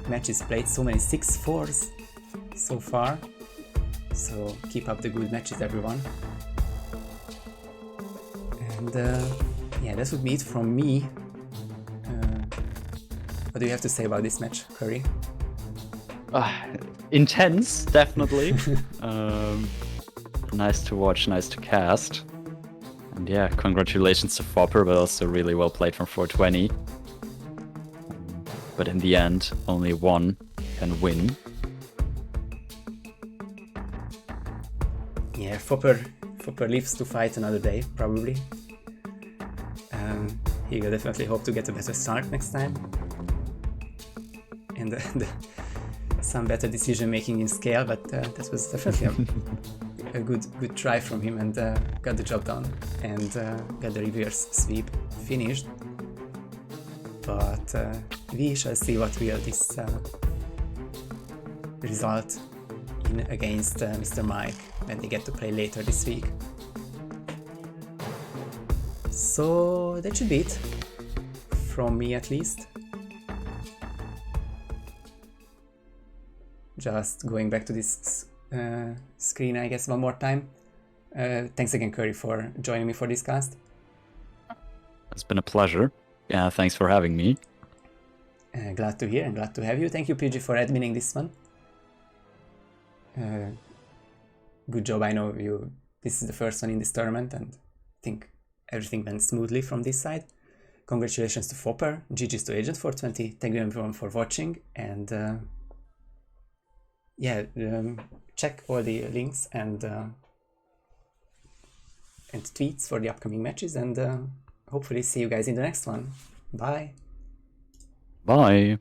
matches played, so many 6-4s so far. So keep up the good matches, everyone. And yeah, that would be it from me. What do you have to say about this match, Curry? Intense, definitely. Nice to watch, nice to cast. And yeah, congratulations to Foppr, but also really well played from 420. But in the end, only one can win. Yeah, Foppr lives to fight another day, probably. he will definitely hope to get a better start next time. And some better decision making in scale, but that was definitely a good try from him, and got the job done, and got the reverse sweep finished. But we shall see what will this result in against Mr. Mike when they get to play later this week. So that should be it, from me at least. Just going back to this screen, I guess, one more time. Thanks again, Curry, for joining me for this cast. It's been a pleasure. Yeah, thanks for having me. Glad to hear and glad to have you. Thank you, PG, for adminning this one. Good job. I know this is the first one in this tournament, and I think everything went smoothly from this side. Congratulations to Foppr, GG's to Agent420. Thank you everyone for watching, and yeah, check all the links and tweets for the upcoming matches, and hopefully see you guys in the next one. Bye. Bye.